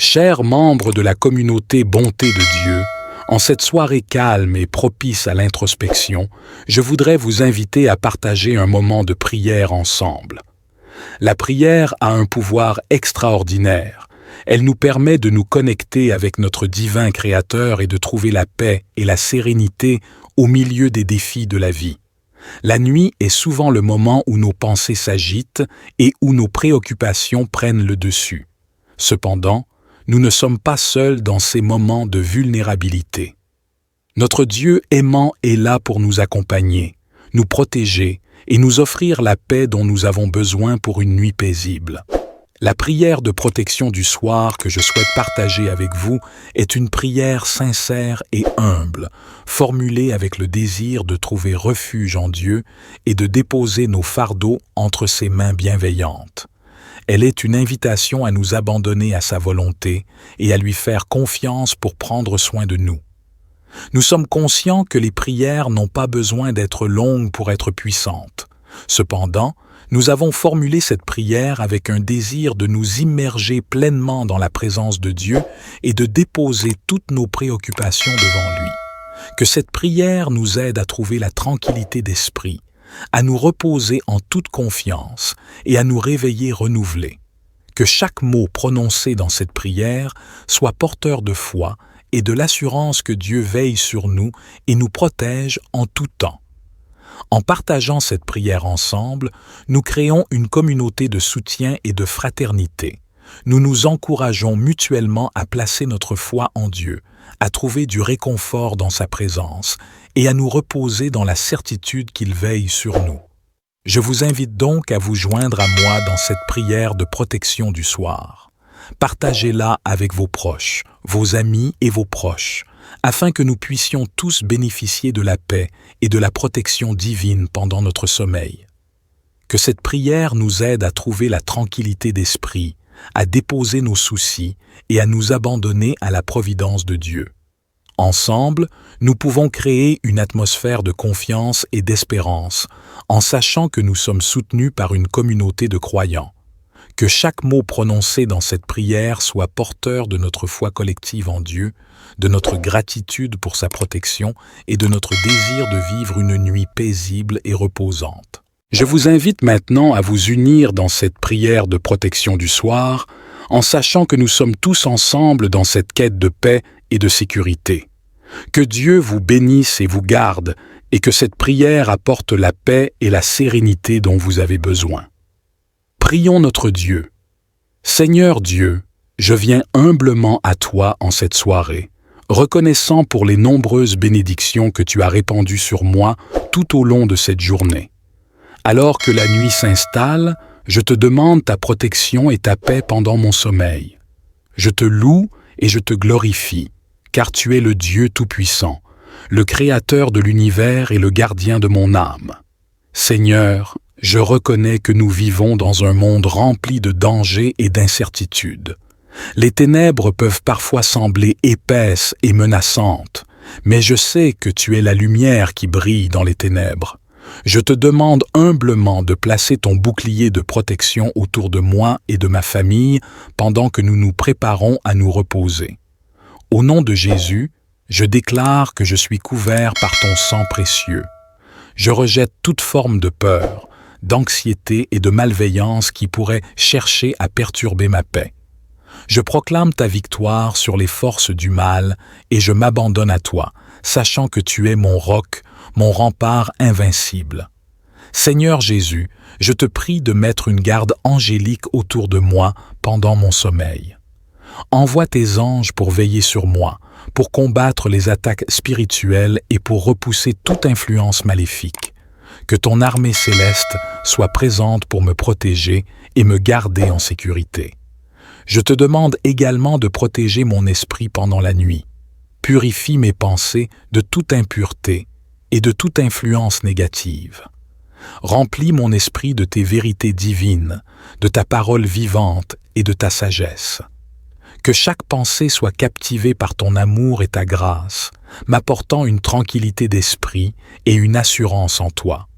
Chers membres de la communauté Bonté de Dieu, en cette soirée calme et propice à l'introspection, je voudrais vous inviter à partager un moment de prière ensemble. La prière a un pouvoir extraordinaire. Elle nous permet de nous connecter avec notre divin Créateur et de trouver la paix et la sérénité au milieu des défis de la vie. La nuit est souvent le moment où nos pensées s'agitent et où nos préoccupations prennent le dessus. Cependant, nous ne sommes pas seuls dans ces moments de vulnérabilité. Notre Dieu aimant est là pour nous accompagner, nous protéger et nous offrir la paix dont nous avons besoin pour une nuit paisible. La prière de protection du soir que je souhaite partager avec vous est une prière sincère et humble, formulée avec le désir de trouver refuge en Dieu et de déposer nos fardeaux entre ses mains bienveillantes. Elle est une invitation à nous abandonner à sa volonté et à lui faire confiance pour prendre soin de nous. Nous sommes conscients que les prières n'ont pas besoin d'être longues pour être puissantes. Cependant, nous avons formulé cette prière avec un désir de nous immerger pleinement dans la présence de Dieu et de déposer toutes nos préoccupations devant lui. Que cette prière nous aide à trouver la tranquillité d'esprit, à nous reposer en toute confiance et à nous réveiller renouvelés. Que chaque mot prononcé dans cette prière soit porteur de foi et de l'assurance que Dieu veille sur nous et nous protège en tout temps. En partageant cette prière ensemble, nous créons une communauté de soutien et de fraternité. Nous nous encourageons mutuellement à placer notre foi en Dieu, à trouver du réconfort dans sa présence et à nous reposer dans la certitude qu'il veille sur nous. Je vous invite donc à vous joindre à moi dans cette prière de protection du soir. Partagez-la avec vos proches, vos amis et vos proches, afin que nous puissions tous bénéficier de la paix et de la protection divine pendant notre sommeil. Que cette prière nous aide à trouver la tranquillité d'esprit, à déposer nos soucis et à nous abandonner à la providence de Dieu. Ensemble, nous pouvons créer une atmosphère de confiance et d'espérance, en sachant que nous sommes soutenus par une communauté de croyants. Que chaque mot prononcé dans cette prière soit porteur de notre foi collective en Dieu, de notre gratitude pour sa protection et de notre désir de vivre une nuit paisible et reposante. Je vous invite maintenant à vous unir dans cette prière de protection du soir, en sachant que nous sommes tous ensemble dans cette quête de paix et de sécurité. Que Dieu vous bénisse et vous garde, et que cette prière apporte la paix et la sérénité dont vous avez besoin. Prions notre Dieu. Seigneur Dieu, je viens humblement à toi en cette soirée, reconnaissant pour les nombreuses bénédictions que tu as répandues sur moi tout au long de cette journée. Alors que la nuit s'installe, je te demande ta protection et ta paix pendant mon sommeil. Je te loue et je te glorifie, car tu es le Dieu Tout-Puissant, le Créateur de l'univers et le gardien de mon âme. Seigneur, je reconnais que nous vivons dans un monde rempli de dangers et d'incertitudes. Les ténèbres peuvent parfois sembler épaisses et menaçantes, mais je sais que tu es la lumière qui brille dans les ténèbres. Je te demande humblement de placer ton bouclier de protection autour de moi et de ma famille pendant que nous nous préparons à nous reposer. Au nom de Jésus, je déclare que je suis couvert par ton sang précieux. Je rejette toute forme de peur, d'anxiété et de malveillance qui pourraient chercher à perturber ma paix. Je proclame ta victoire sur les forces du mal et je m'abandonne à toi, sachant que tu es mon roc, mon rempart invincible. Seigneur Jésus, je te prie de mettre une garde angélique autour de moi pendant mon sommeil. Envoie tes anges pour veiller sur moi, pour combattre les attaques spirituelles et pour repousser toute influence maléfique. Que ton armée céleste soit présente pour me protéger et me garder en sécurité. Je te demande également de protéger mon esprit pendant la nuit. Purifie mes pensées de toute impureté et de toute influence négative. Remplis mon esprit de tes vérités divines, de ta parole vivante et de ta sagesse. Que chaque pensée soit captivée par ton amour et ta grâce, m'apportant une tranquillité d'esprit et une assurance en toi.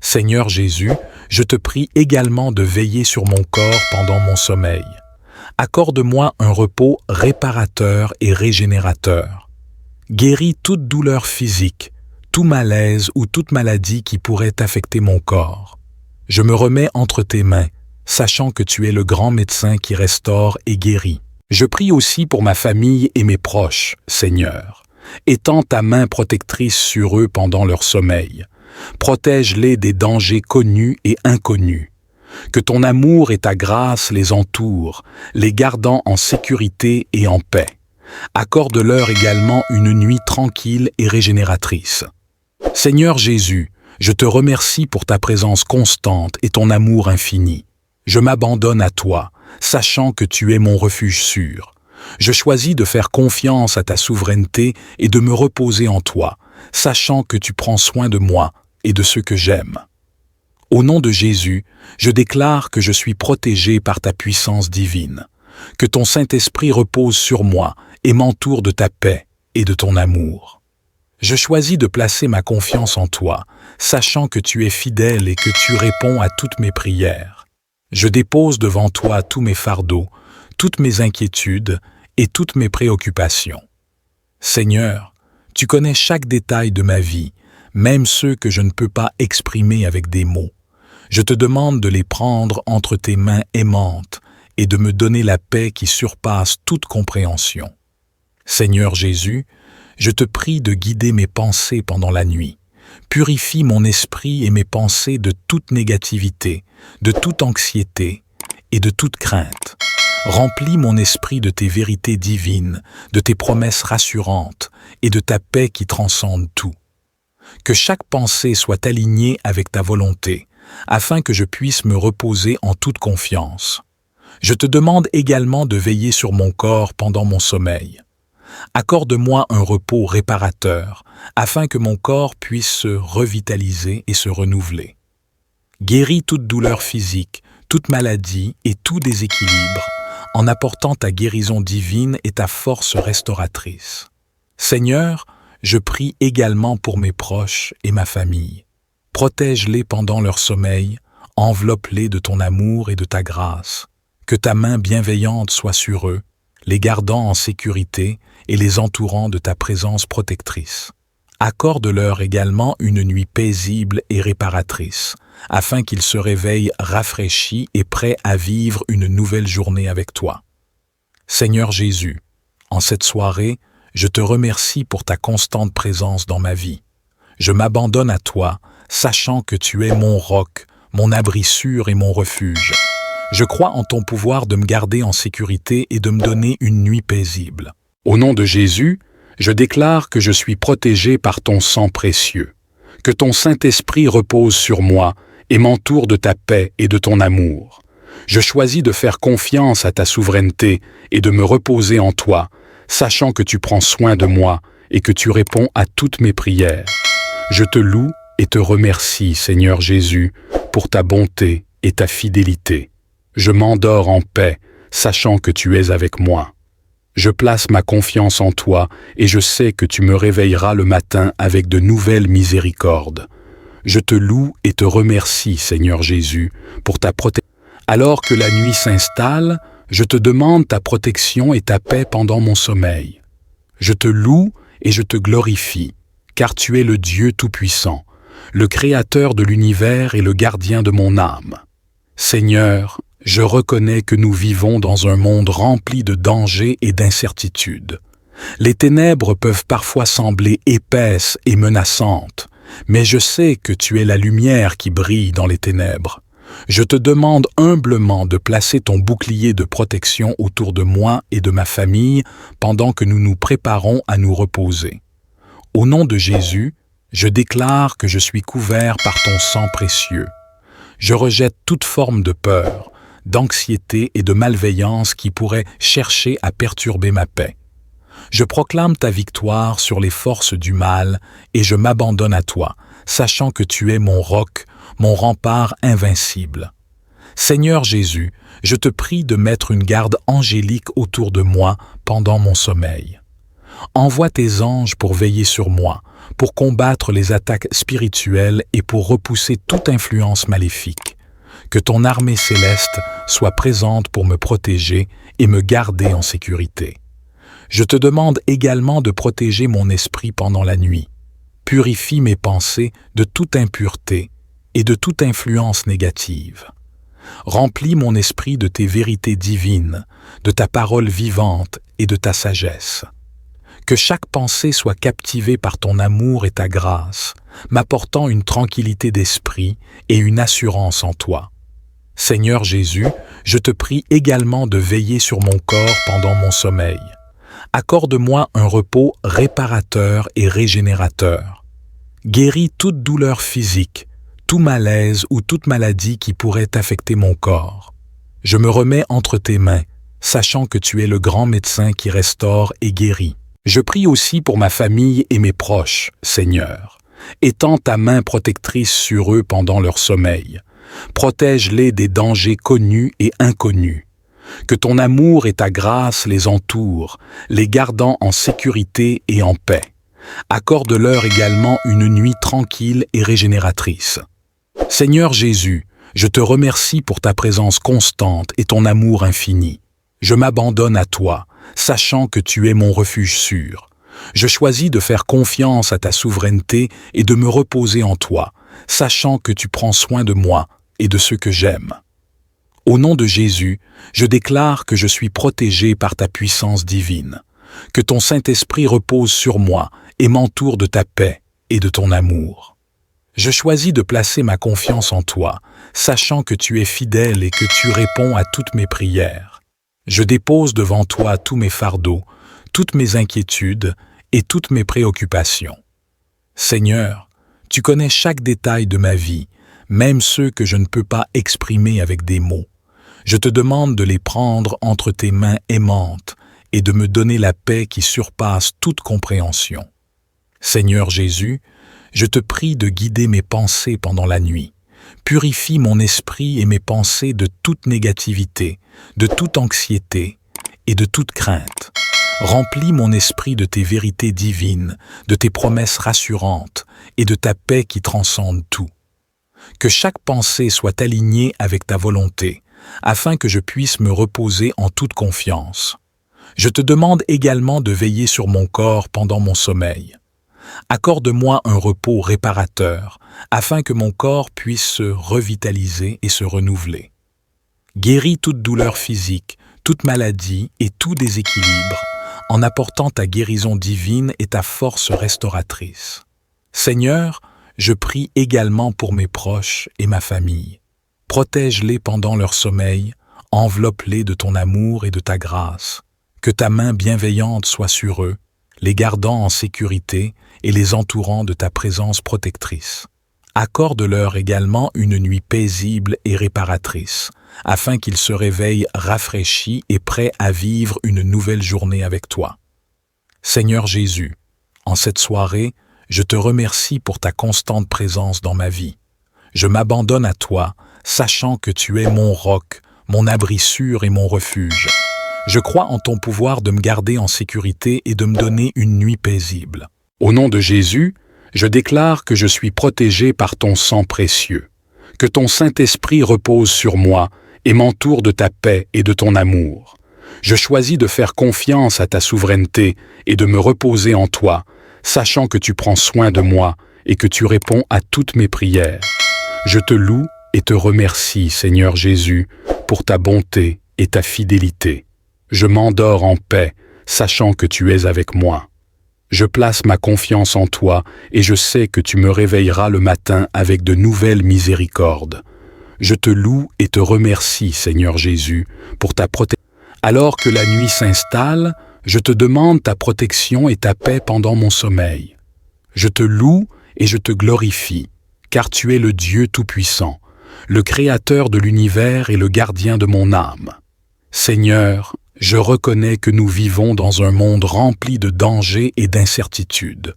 Seigneur Jésus, je te prie également de veiller sur mon corps pendant mon sommeil. Accorde-moi un repos réparateur et régénérateur. Guéris toute douleur physique, tout malaise ou toute maladie qui pourrait affecter mon corps. Je me remets entre tes mains, sachant que tu es le grand médecin qui restaure et guérit. Je prie aussi pour ma famille et mes proches, Seigneur. Étends ta main protectrice sur eux pendant leur sommeil. Protège-les des dangers connus et inconnus. Que ton amour et ta grâce les entourent, les gardant en sécurité et en paix. Accorde-leur également une nuit tranquille et régénératrice. Seigneur Jésus, je te remercie pour ta présence constante et ton amour infini. Je m'abandonne à toi, sachant que tu es mon refuge sûr. Je choisis de faire confiance à ta souveraineté et de me reposer en toi, sachant que tu prends soin de moi et de ceux que j'aime. Au nom de Jésus, je déclare que je suis protégé par ta puissance divine, que ton Saint-Esprit repose sur moi et m'entoure de ta paix et de ton amour. Je choisis de placer ma confiance en toi, sachant que tu es fidèle et que tu réponds à toutes mes prières. Je dépose devant toi tous mes fardeaux, toutes mes inquiétudes et toutes mes préoccupations. Seigneur, tu connais chaque détail de ma vie, même ceux que je ne peux pas exprimer avec des mots. Je te demande de les prendre entre tes mains aimantes et de me donner la paix qui surpasse toute compréhension. Seigneur Jésus, je te prie de guider mes pensées pendant la nuit. Purifie mon esprit et mes pensées de toute négativité, de toute anxiété et de toute crainte. Remplis mon esprit de tes vérités divines, de tes promesses rassurantes et de ta paix qui transcende tout. Que chaque pensée soit alignée avec ta volonté, afin que je puisse me reposer en toute confiance. Je te demande également de veiller sur mon corps pendant mon sommeil. Accorde-moi un repos réparateur, afin que mon corps puisse se revitaliser et se renouveler. Guéris toute douleur physique, toute maladie et tout déséquilibre, en apportant ta guérison divine et ta force restauratrice. Seigneur, je prie également pour mes proches et ma famille. Protège-les pendant leur sommeil, enveloppe-les de ton amour et de ta grâce. Que ta main bienveillante soit sur eux, les gardant en sécurité et les entourant de ta présence protectrice. Accorde-leur également une nuit paisible et réparatrice, afin qu'ils se réveillent rafraîchis et prêts à vivre une nouvelle journée avec toi. Seigneur Jésus, en cette soirée, je te remercie pour ta constante présence dans ma vie. Je m'abandonne à toi, sachant que tu es mon roc, mon abri sûr et mon refuge. Je crois en ton pouvoir de me garder en sécurité et de me donner une nuit paisible. Au nom de Jésus, je déclare que je suis protégé par ton sang précieux, que ton Saint-Esprit repose sur moi et m'entoure de ta paix et de ton amour. Je choisis de faire confiance à ta souveraineté et de me reposer en toi, sachant que tu prends soin de moi et que tu réponds à toutes mes prières. Je te loue et te remercie, Seigneur Jésus, pour ta bonté et ta fidélité. Je m'endors en paix, sachant que tu es avec moi. Je place ma confiance en toi et je sais que tu me réveilleras le matin avec de nouvelles miséricordes. Je te loue et te remercie, Seigneur Jésus, pour ta protection. Alors que la nuit s'installe, je te demande ta protection et ta paix pendant mon sommeil. Je te loue et je te glorifie, car tu es le Dieu Tout-Puissant, le Créateur de l'univers et le gardien de mon âme. Seigneur, je reconnais que nous vivons dans un monde rempli de dangers et d'incertitudes. Les ténèbres peuvent parfois sembler épaisses et menaçantes, mais je sais que tu es la lumière qui brille dans les ténèbres. Je te demande humblement de placer ton bouclier de protection autour de moi et de ma famille pendant que nous nous préparons à nous reposer. Au nom de Jésus, je déclare que je suis couvert par ton sang précieux. Je rejette toute forme de peur, d'anxiété et de malveillance qui pourrait chercher à perturber ma paix. Je proclame ta victoire sur les forces du mal et je m'abandonne à toi, sachant que tu es mon roc, mon rempart invincible. Seigneur Jésus, je te prie de mettre une garde angélique autour de moi pendant mon sommeil. Envoie tes anges pour veiller sur moi, pour combattre les attaques spirituelles et pour repousser toute influence maléfique. Que ton armée céleste soit présente pour me protéger et me garder en sécurité. Je te demande également de protéger mon esprit pendant la nuit. Purifie mes pensées de toute impureté et de toute influence négative. Remplis mon esprit de tes vérités divines, de ta parole vivante et de ta sagesse. Que chaque pensée soit captivée par ton amour et ta grâce, m'apportant une tranquillité d'esprit et une assurance en toi. Seigneur Jésus, je te prie également de veiller sur mon corps pendant mon sommeil. Accorde-moi un repos réparateur et régénérateur. Guéris toute douleur physique, tout malaise ou toute maladie qui pourrait affecter mon corps. Je me remets entre tes mains, sachant que tu es le grand médecin qui restaure et guérit. Je prie aussi pour ma famille et mes proches, Seigneur. Étends ta main protectrice sur eux pendant leur sommeil. Protège-les des dangers connus et inconnus. Que ton amour et ta grâce les entourent, les gardant en sécurité et en paix. Accorde-leur également une nuit tranquille et régénératrice. Seigneur Jésus, je te remercie pour ta présence constante et ton amour infini. Je m'abandonne à toi, sachant que tu es mon refuge sûr. Je choisis de faire confiance à ta souveraineté et de me reposer en toi, sachant que tu prends soin de moi et de ceux que j'aime. Au nom de Jésus, je déclare que je suis protégé par ta puissance divine, que ton Saint-Esprit repose sur moi et m'entoure de ta paix et de ton amour. Je choisis de placer ma confiance en toi, sachant que tu es fidèle et que tu réponds à toutes mes prières. Je dépose devant toi tous mes fardeaux, toutes mes inquiétudes et toutes mes préoccupations. Seigneur, tu connais chaque détail de ma vie, même ceux que je ne peux pas exprimer avec des mots. Je te demande de les prendre entre tes mains aimantes et de me donner la paix qui surpasse toute compréhension. Seigneur Jésus, je te prie de guider mes pensées pendant la nuit. Purifie mon esprit et mes pensées de toute négativité, de toute anxiété et de toute crainte. Remplis mon esprit de tes vérités divines, de tes promesses rassurantes et de ta paix qui transcende tout. Que chaque pensée soit alignée avec ta volonté, afin que je puisse me reposer en toute confiance. Je te demande également de veiller sur mon corps pendant mon sommeil. Accorde-moi un repos réparateur, afin que mon corps puisse se revitaliser et se renouveler. Guéris toute douleur physique, toute maladie et tout déséquilibre, en apportant ta guérison divine et ta force restauratrice. Seigneur, je prie également pour mes proches et ma famille. Protège-les pendant leur sommeil, enveloppe-les de ton amour et de ta grâce. Que ta main bienveillante soit sur eux, les gardant en sécurité et les entourant de ta présence protectrice. Accorde-leur également une nuit paisible et réparatrice, afin qu'ils se réveillent rafraîchis et prêts à vivre une nouvelle journée avec toi. Seigneur Jésus, en cette soirée, je te remercie pour ta constante présence dans ma vie. Je m'abandonne à toi, sachant que tu es mon roc, mon abri sûr et mon refuge. Je crois en ton pouvoir de me garder en sécurité et de me donner une nuit paisible. Au nom de Jésus, je déclare que je suis protégé par ton sang précieux, que ton Saint-Esprit repose sur moi et m'entoure de ta paix et de ton amour. Je choisis de faire confiance à ta souveraineté et de me reposer en toi, sachant que tu prends soin de moi et que tu réponds à toutes mes prières. Je te loue et te remercie, Seigneur Jésus, pour ta bonté et ta fidélité. Je m'endors en paix, sachant que tu es avec moi. Je place ma confiance en toi et je sais que tu me réveilleras le matin avec de nouvelles miséricordes. Je te loue et te remercie, Seigneur Jésus, pour ta protection. Alors que la nuit s'installe, je te demande ta protection et ta paix pendant mon sommeil. Je te loue et je te glorifie, car tu es le Dieu Tout-Puissant, le Créateur de l'univers et le gardien de mon âme. Seigneur, je reconnais que nous vivons dans un monde rempli de dangers et d'incertitudes.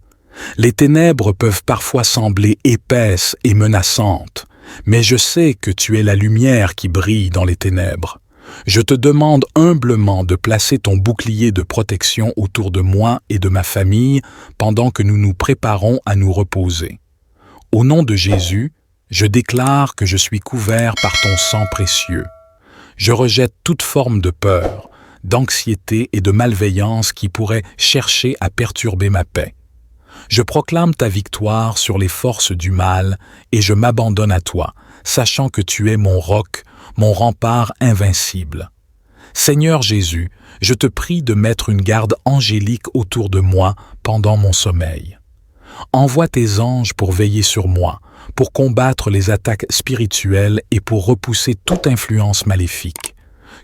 Les ténèbres peuvent parfois sembler épaisses et menaçantes, mais je sais que tu es la lumière qui brille dans les ténèbres. Je te demande humblement de placer ton bouclier de protection autour de moi et de ma famille pendant que nous nous préparons à nous reposer. Au nom de Jésus, Je déclare que je suis couvert par ton sang précieux. Je rejette toute forme de peur, d'anxiété et de malveillance qui pourrait chercher à perturber ma paix. Je proclame ta victoire sur les forces du mal et je m'abandonne à toi, sachant que tu es mon roc, mon rempart invincible. Seigneur Jésus, je te prie de mettre une garde angélique autour de moi pendant mon sommeil. Envoie tes anges pour veiller sur moi, pour combattre les attaques spirituelles et pour repousser toute influence maléfique.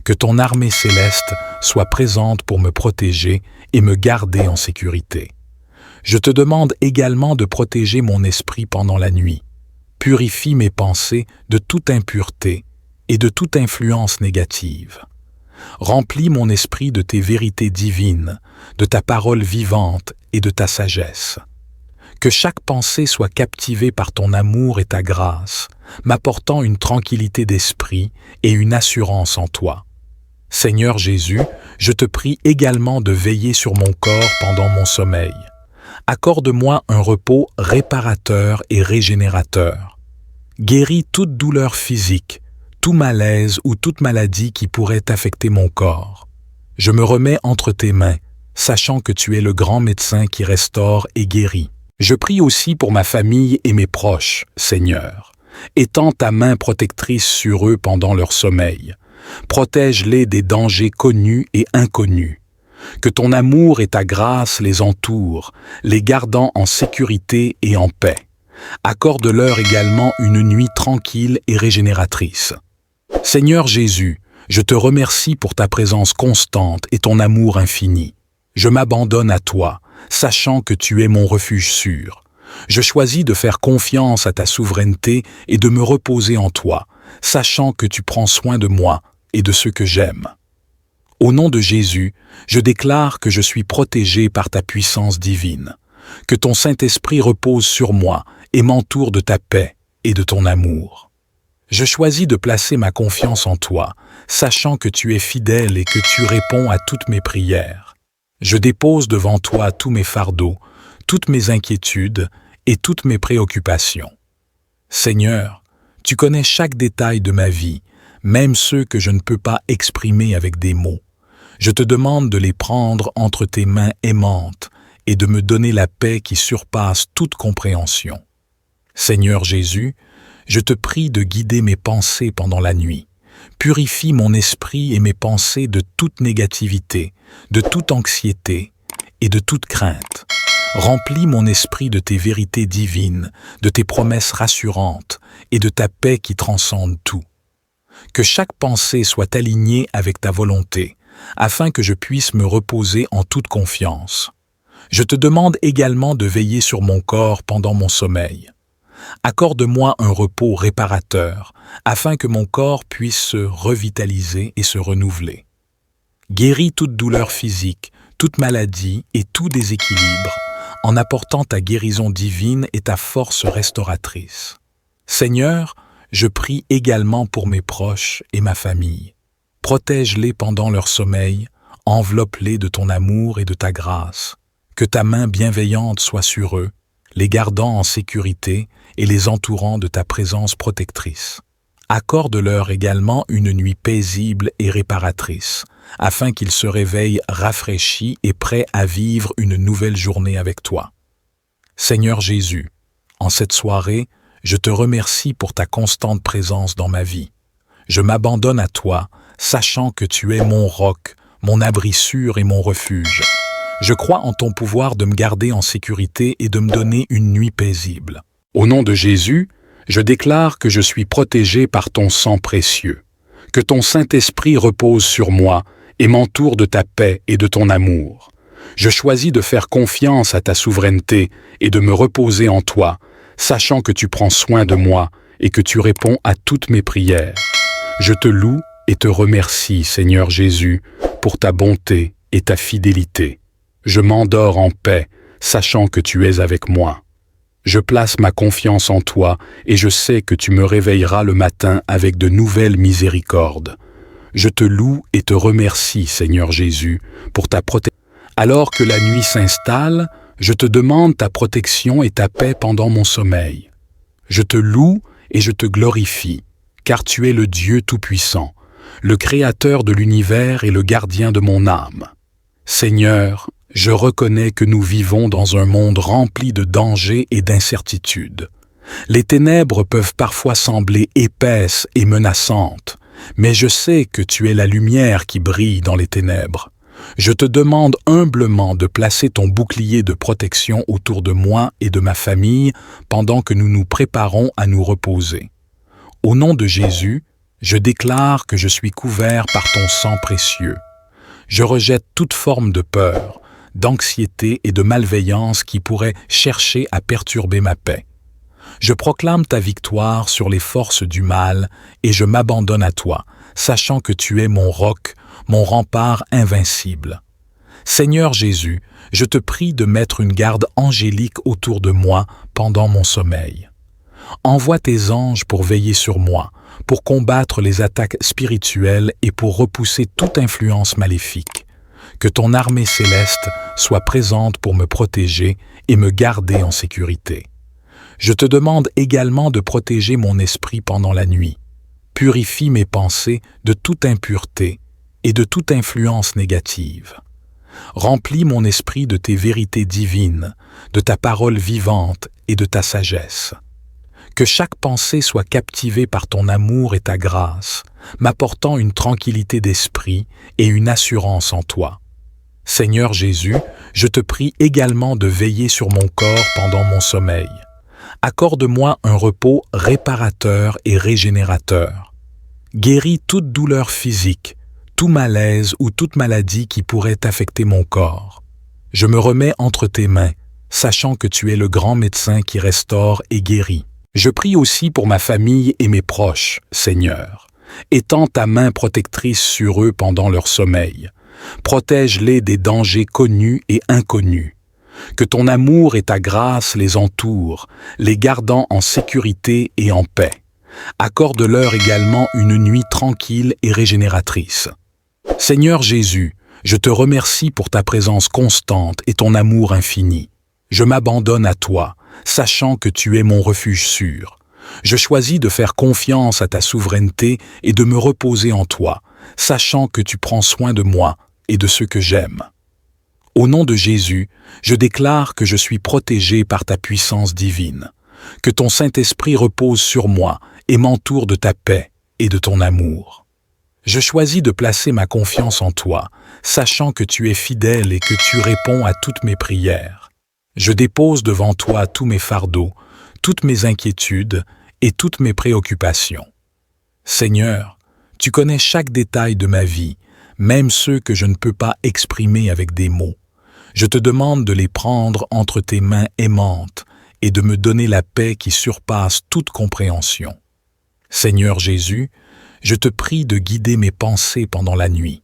Que ton armée céleste soit présente pour me protéger et me garder en sécurité. Je te demande également de protéger mon esprit pendant la nuit. Purifie mes pensées de toute impureté et de toute influence négative. Remplis mon esprit de tes vérités divines, de ta parole vivante et de ta sagesse. Que chaque pensée soit captivée par ton amour et ta grâce, m'apportant une tranquillité d'esprit et une assurance en toi. Seigneur Jésus, je te prie également de veiller sur mon corps pendant mon sommeil. Accorde-moi un repos réparateur et régénérateur. Guéris toute douleur physique, tout malaise ou toute maladie qui pourrait affecter mon corps. Je me remets entre tes mains, sachant que tu es le grand médecin qui restaure et guérit. Je prie aussi pour ma famille et mes proches, Seigneur. Étends ta main protectrice sur eux pendant leur sommeil. Protège-les des dangers connus et inconnus. Que ton amour et ta grâce les entourent, les gardant en sécurité et en paix. Accorde-leur également une nuit tranquille et régénératrice. Seigneur Jésus, je te remercie pour ta présence constante et ton amour infini. Je m'abandonne à toi, sachant que tu es mon refuge sûr. Je choisis de faire confiance à ta souveraineté et de me reposer en toi, sachant que tu prends soin de moi et de ceux que j'aime. Au nom de Jésus, je déclare que je suis protégé par ta puissance divine, que ton Saint-Esprit repose sur moi et m'entoure de ta paix et de ton amour. Je choisis de placer ma confiance en toi, sachant que tu es fidèle et que tu réponds à toutes mes prières. Je dépose devant toi tous mes fardeaux, toutes mes inquiétudes et toutes mes préoccupations. Seigneur, tu connais chaque détail de ma vie, même ceux que je ne peux pas exprimer avec des mots. Je te demande de les prendre entre tes mains aimantes et de me donner la paix qui surpasse toute compréhension. Seigneur Jésus, je te prie de guider mes pensées pendant la nuit. Purifie mon esprit et mes pensées de toute négativité, de toute anxiété et de toute crainte. Remplis mon esprit de tes vérités divines, de tes promesses rassurantes et de ta paix qui transcende tout. Que chaque pensée soit alignée avec ta volonté, afin que je puisse me reposer en toute confiance. Je te demande également de veiller sur mon corps pendant mon sommeil. Accorde-moi un repos réparateur, afin que mon corps puisse se revitaliser et se renouveler. Guéris toute douleur physique, toute maladie et tout déséquilibre, en apportant ta guérison divine et ta force restauratrice. Seigneur, je prie également pour mes proches et ma famille. Protège-les pendant leur sommeil, enveloppe-les de ton amour et de ta grâce. Que ta main bienveillante soit sur eux, les gardant en sécurité et les entourant de ta présence protectrice. Accorde-leur également une nuit paisible et réparatrice, afin qu'ils se réveillent rafraîchis et prêts à vivre une nouvelle journée avec toi. Seigneur Jésus, en cette soirée, je te remercie pour ta constante présence dans ma vie. Je m'abandonne à toi, sachant que tu es mon roc, mon abri sûr et mon refuge. Je crois en ton pouvoir de me garder en sécurité et de me donner une nuit paisible. Au nom de Jésus, je déclare que je suis protégé par ton sang précieux, que ton Saint-Esprit repose sur moi et m'entoure de ta paix et de ton amour. Je choisis de faire confiance à ta souveraineté et de me reposer en toi, sachant que tu prends soin de moi et que tu réponds à toutes mes prières. Je te loue et te remercie, Seigneur Jésus, pour ta bonté et ta fidélité. Je m'endors en paix, sachant que tu es avec moi. Je place ma confiance en toi et je sais que tu me réveilleras le matin avec de nouvelles miséricordes. Je te loue et te remercie, Seigneur Jésus, pour ta protection. Alors que la nuit s'installe, je te demande ta protection et ta paix pendant mon sommeil. Je te loue et je te glorifie, car tu es le Dieu Tout-Puissant, le Créateur de l'univers et le gardien de mon âme. Seigneur, je reconnais que nous vivons dans un monde rempli de dangers et d'incertitudes. Les ténèbres peuvent parfois sembler épaisses et menaçantes, mais je sais que tu es la lumière qui brille dans les ténèbres. Je te demande humblement de placer ton bouclier de protection autour de moi et de ma famille pendant que nous nous préparons à nous reposer. Au nom de Jésus, je déclare que je suis couvert par ton sang précieux. Je rejette toute forme de peur, d'anxiété et de malveillance qui pourrait chercher à perturber ma paix. Je proclame ta victoire sur les forces du mal et je m'abandonne à toi, sachant que tu es mon roc, mon rempart invincible. Seigneur Jésus, je te prie de mettre une garde angélique autour de moi pendant mon sommeil. Envoie tes anges pour veiller sur moi, pour combattre les attaques spirituelles et pour repousser toute influence maléfique. Que ton armée céleste soit présente pour me protéger et me garder en sécurité. Je te demande également de protéger mon esprit pendant la nuit. Purifie mes pensées de toute impureté et de toute influence négative. Remplis mon esprit de tes vérités divines, de ta parole vivante et de ta sagesse. Que chaque pensée soit captivée par ton amour et ta grâce, m'apportant une tranquillité d'esprit et une assurance en toi. Seigneur Jésus, je te prie également de veiller sur mon corps pendant mon sommeil. Accorde-moi un repos réparateur et régénérateur. Guéris toute douleur physique, tout malaise ou toute maladie qui pourrait affecter mon corps. Je me remets entre tes mains, sachant que tu es le grand médecin qui restaure et guérit. Je prie aussi pour ma famille et mes proches, Seigneur. Étends ta main protectrice sur eux pendant leur sommeil. Protège-les des dangers connus et inconnus. Que ton amour et ta grâce les entourent, les gardant en sécurité et en paix. Accorde-leur également une nuit tranquille et régénératrice. Seigneur Jésus, je te remercie pour ta présence constante et ton amour infini. Je m'abandonne à toi, sachant que tu es mon refuge sûr. Je choisis de faire confiance à ta souveraineté et de me reposer en toi, sachant que tu prends soin de moi et de ceux que j'aime. Au nom de Jésus, je déclare que je suis protégé par ta puissance divine, que ton Saint-Esprit repose sur moi et m'entoure de ta paix et de ton amour. Je choisis de placer ma confiance en toi, sachant que tu es fidèle et que tu réponds à toutes mes prières. Je dépose devant toi tous mes fardeaux, toutes mes inquiétudes et toutes mes préoccupations. Seigneur, tu connais chaque détail de ma vie, même ceux que je ne peux pas exprimer avec des mots. Je te demande de les prendre entre tes mains aimantes et de me donner la paix qui surpasse toute compréhension. Seigneur Jésus, je te prie de guider mes pensées pendant la nuit.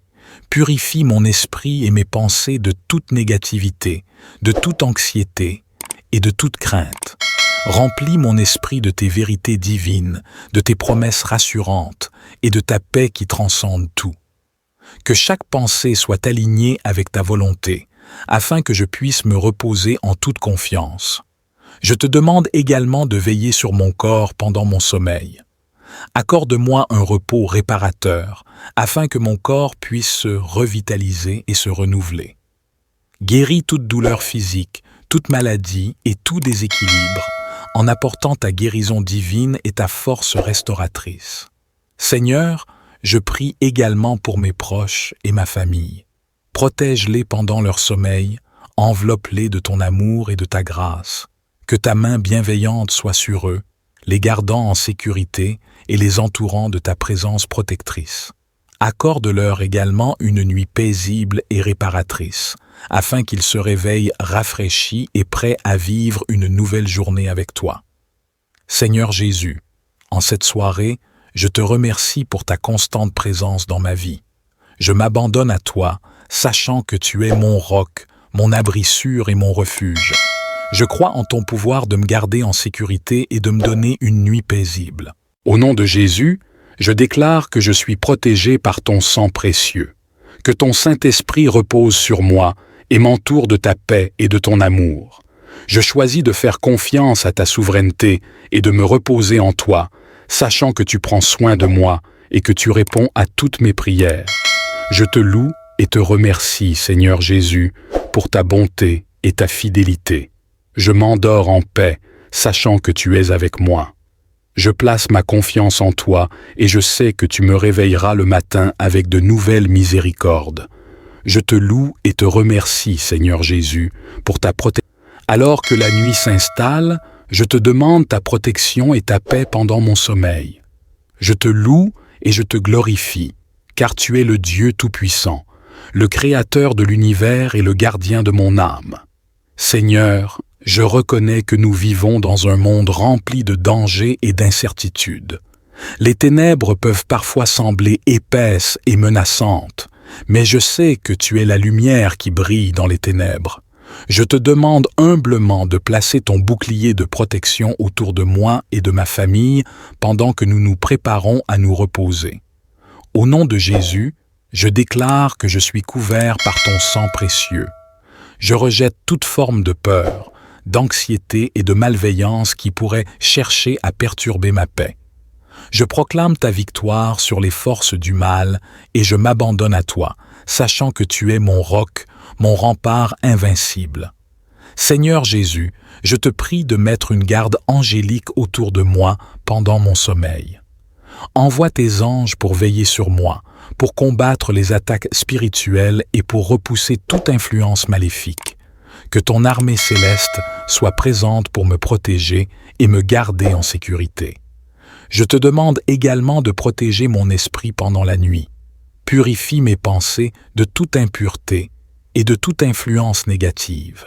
Purifie mon esprit et mes pensées de toute négativité, de toute anxiété et de toute crainte. Remplis mon esprit de tes vérités divines, de tes promesses rassurantes et de ta paix qui transcende tout. Que chaque pensée soit alignée avec ta volonté, afin que je puisse me reposer en toute confiance. Je te demande également de veiller sur mon corps pendant mon sommeil. Accorde-moi un repos réparateur, afin que mon corps puisse se revitaliser et se renouveler. Guéris toute douleur physique, toute maladie et tout déséquilibre, en apportant ta guérison divine et ta force restauratrice. Seigneur, je prie également pour mes proches et ma famille. Protège-les pendant leur sommeil, enveloppe-les de ton amour et de ta grâce. Que ta main bienveillante soit sur eux, les gardant en sécurité et les entourant de ta présence protectrice. Accorde-leur également une nuit paisible et réparatrice, afin qu'ils se réveillent rafraîchis et prêts à vivre une nouvelle journée avec toi. Seigneur Jésus, en cette soirée, je te remercie pour ta constante présence dans ma vie. Je m'abandonne à toi, sachant que tu es mon roc, mon abri sûr et mon refuge. Je crois en ton pouvoir de me garder en sécurité et de me donner une nuit paisible. Au nom de Jésus, je déclare que je suis protégé par ton sang précieux, que ton Saint-Esprit repose sur moi et m'entoure de ta paix et de ton amour. Je choisis de faire confiance à ta souveraineté et de me reposer en toi, sachant que tu prends soin de moi et que tu réponds à toutes mes prières. Je te loue et te remercie, Seigneur Jésus, pour ta bonté et ta fidélité. Je m'endors en paix, sachant que tu es avec moi. Je place ma confiance en toi et je sais que tu me réveilleras le matin avec de nouvelles miséricordes. Je te loue et te remercie, Seigneur Jésus, pour ta protection. Alors que la nuit s'installe, je te demande ta protection et ta paix pendant mon sommeil. Je te loue et je te glorifie, car tu es le Dieu Tout-Puissant, le Créateur de l'univers et le gardien de mon âme. Seigneur, je reconnais que nous vivons dans un monde rempli de dangers et d'incertitudes. Les ténèbres peuvent parfois sembler épaisses et menaçantes, mais je sais que tu es la lumière qui brille dans les ténèbres. Je te demande humblement de placer ton bouclier de protection autour de moi et de ma famille pendant que nous nous préparons à nous reposer. Au nom de Jésus, je déclare que je suis couvert par ton sang précieux. Je rejette toute forme de peur, d'anxiété et de malveillance qui pourrait chercher à perturber ma paix. Je proclame ta victoire sur les forces du mal et je m'abandonne à toi, sachant que tu es mon roc, mon rempart invincible. Seigneur Jésus, je te prie de mettre une garde angélique autour de moi pendant mon sommeil. Envoie tes anges pour veiller sur moi, pour combattre les attaques spirituelles et pour repousser toute influence maléfique. Que ton armée céleste soit présente pour me protéger et me garder en sécurité. Je te demande également de protéger mon esprit pendant la nuit. Purifie mes pensées de toute impureté et de toute influence négative.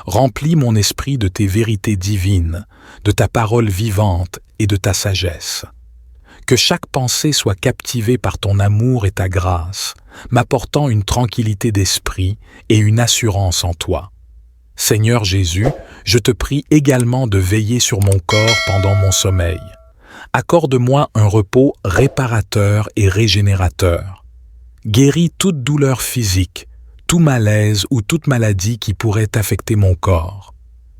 Remplis mon esprit de tes vérités divines, de ta parole vivante et de ta sagesse. Que chaque pensée soit captivée par ton amour et ta grâce, m'apportant une tranquillité d'esprit et une assurance en toi. Seigneur Jésus, je te prie également de veiller sur mon corps pendant mon sommeil. Accorde-moi un repos réparateur et régénérateur. Guéris toute douleur physique, tout malaise ou toute maladie qui pourrait affecter mon corps.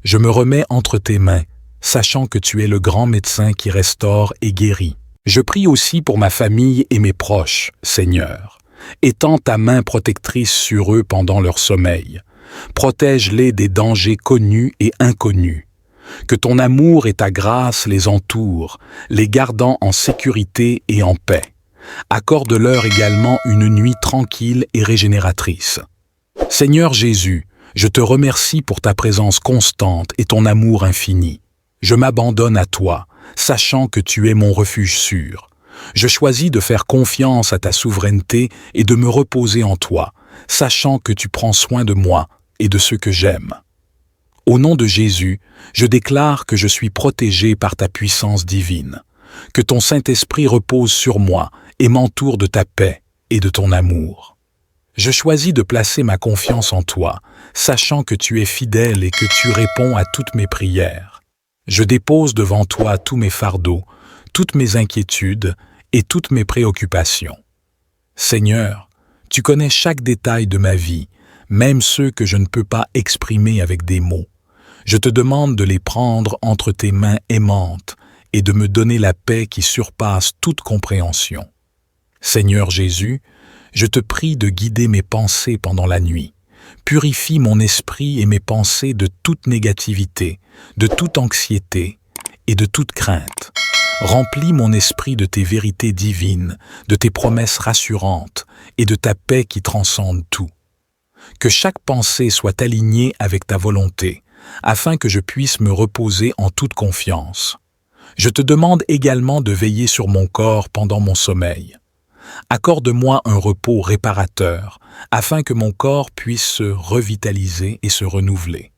Je me remets entre tes mains, sachant que tu es le grand médecin qui restaure et guérit. Je prie aussi pour ma famille et mes proches, Seigneur. Étends ta main protectrice sur eux pendant leur sommeil. Protège-les des dangers connus et inconnus. Que ton amour et ta grâce les entourent, les gardant en sécurité et en paix. Accorde-leur également une nuit tranquille et régénératrice. Seigneur Jésus, je te remercie pour ta présence constante et ton amour infini. Je m'abandonne à toi, sachant que tu es mon refuge sûr. Je choisis de faire confiance à ta souveraineté et de me reposer en toi, sachant que tu prends soin de moi et de ceux que j'aime. Au nom de Jésus, je déclare que je suis protégé par ta puissance divine, que ton Saint-Esprit repose sur moi et m'entoure de ta paix et de ton amour. Je choisis de placer ma confiance en toi, sachant que tu es fidèle et que tu réponds à toutes mes prières. Je dépose devant toi tous mes fardeaux, toutes mes inquiétudes et toutes mes préoccupations. Seigneur, tu connais chaque détail de ma vie, même ceux que je ne peux pas exprimer avec des mots. Je te demande de les prendre entre tes mains aimantes et de me donner la paix qui surpasse toute compréhension. Seigneur Jésus, je te prie de guider mes pensées pendant la nuit. Purifie mon esprit et mes pensées de toute négativité, de toute anxiété et de toute crainte. Remplis mon esprit de tes vérités divines, de tes promesses rassurantes et de ta paix qui transcende tout. Que chaque pensée soit alignée avec ta volonté, afin que je puisse me reposer en toute confiance. Je te demande également de veiller sur mon corps pendant mon sommeil. Accorde-moi un repos réparateur, afin que mon corps puisse se revitaliser et se renouveler.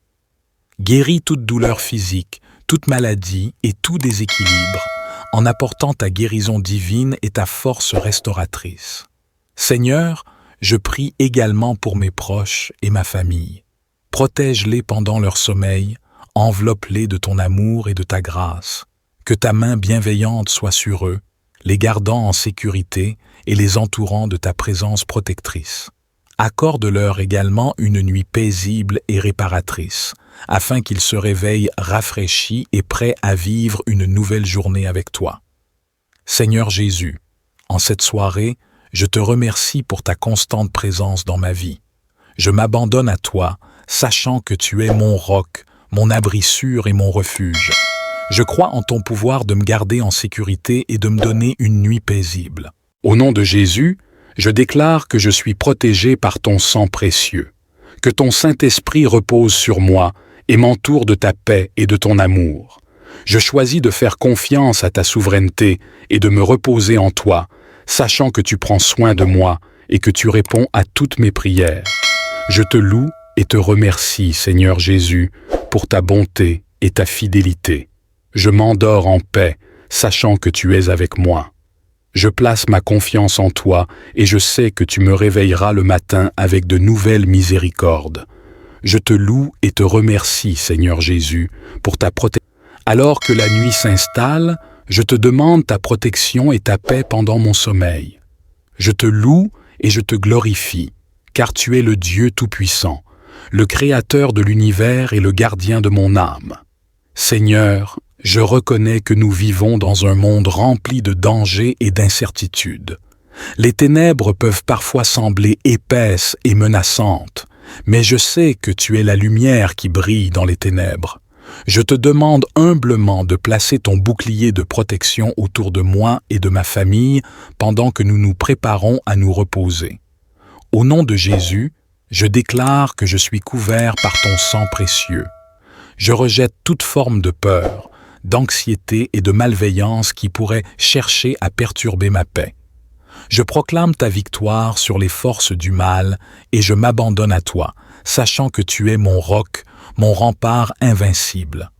Guéris toute douleur physique, toute maladie et tout déséquilibre, en apportant ta guérison divine et ta force restauratrice. Seigneur, je prie également pour mes proches et ma famille. Protège-les pendant leur sommeil, enveloppe-les de ton amour et de ta grâce. Que ta main bienveillante soit sur eux, les gardant en sécurité et les entourant de ta présence protectrice. Accorde-leur également une nuit paisible et réparatrice, afin qu'il se réveille rafraîchi et prêt à vivre une nouvelle journée avec toi. Seigneur Jésus, en cette soirée, je te remercie pour ta constante présence dans ma vie. Je m'abandonne à toi, sachant que tu es mon roc, mon abri sûr et mon refuge. Je crois en ton pouvoir de me garder en sécurité et de me donner une nuit paisible. Au nom de Jésus, je déclare que je suis protégé par ton sang précieux, que ton Saint-Esprit repose sur moi et m'entoure de ta paix et de ton amour. Je choisis de faire confiance à ta souveraineté et de me reposer en toi, sachant que tu prends soin de moi et que tu réponds à toutes mes prières. Je te loue et te remercie, Seigneur Jésus, pour ta bonté et ta fidélité. Je m'endors en paix, sachant que tu es avec moi. Je place ma confiance en toi et je sais que tu me réveilleras le matin avec de nouvelles miséricordes. Je te loue et te remercie, Seigneur Jésus, pour ta protection. Alors que la nuit s'installe, je te demande ta protection et ta paix pendant mon sommeil. Je te loue et je te glorifie, car tu es le Dieu Tout-Puissant, le Créateur de l'univers et le gardien de mon âme. Seigneur, je reconnais que nous vivons dans un monde rempli de dangers et d'incertitudes. Les ténèbres peuvent parfois sembler épaisses et menaçantes, mais je sais que tu es la lumière qui brille dans les ténèbres. Je te demande humblement de placer ton bouclier de protection autour de moi et de ma famille pendant que nous nous préparons à nous reposer. Au nom de Jésus, je déclare que je suis couvert par ton sang précieux. Je rejette toute forme de peur, d'anxiété et de malveillance qui pourrait chercher à perturber ma paix. Je proclame ta victoire sur les forces du mal et je m'abandonne à toi, sachant que tu es mon roc, mon rempart invincible.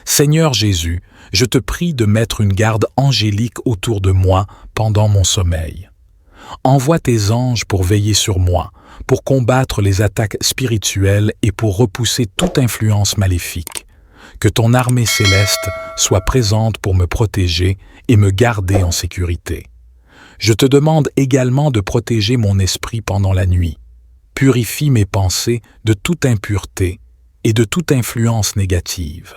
Seigneur Jésus, je te prie de mettre une garde angélique autour de moi pendant mon sommeil. Envoie tes anges pour veiller sur moi, pour combattre les attaques spirituelles et pour repousser toute influence maléfique. Que ton armée céleste soit présente pour me protéger et me garder en sécurité. Je te demande également de protéger mon esprit pendant la nuit. Purifie mes pensées de toute impureté et de toute influence négative.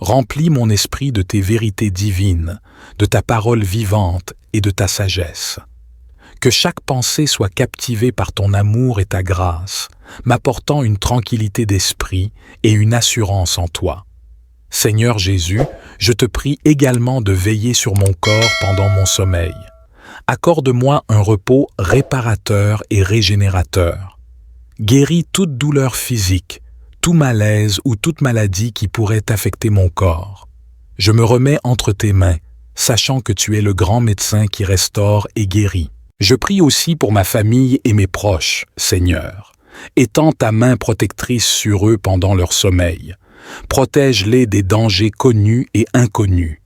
Remplis mon esprit de tes vérités divines, de ta parole vivante et de ta sagesse. Que chaque pensée soit captivée par ton amour et ta grâce, m'apportant une tranquillité d'esprit et une assurance en toi. Seigneur Jésus, je te prie également de veiller sur mon corps pendant mon sommeil. Accorde-moi un repos réparateur et régénérateur. Guéris toute douleur physique, tout malaise ou toute maladie qui pourrait affecter mon corps. Je me remets entre tes mains, sachant que tu es le grand médecin qui restaure et guérit. Je prie aussi pour ma famille et mes proches, Seigneur. Étends ta main protectrice sur eux pendant leur sommeil. Protège-les des dangers connus et inconnus.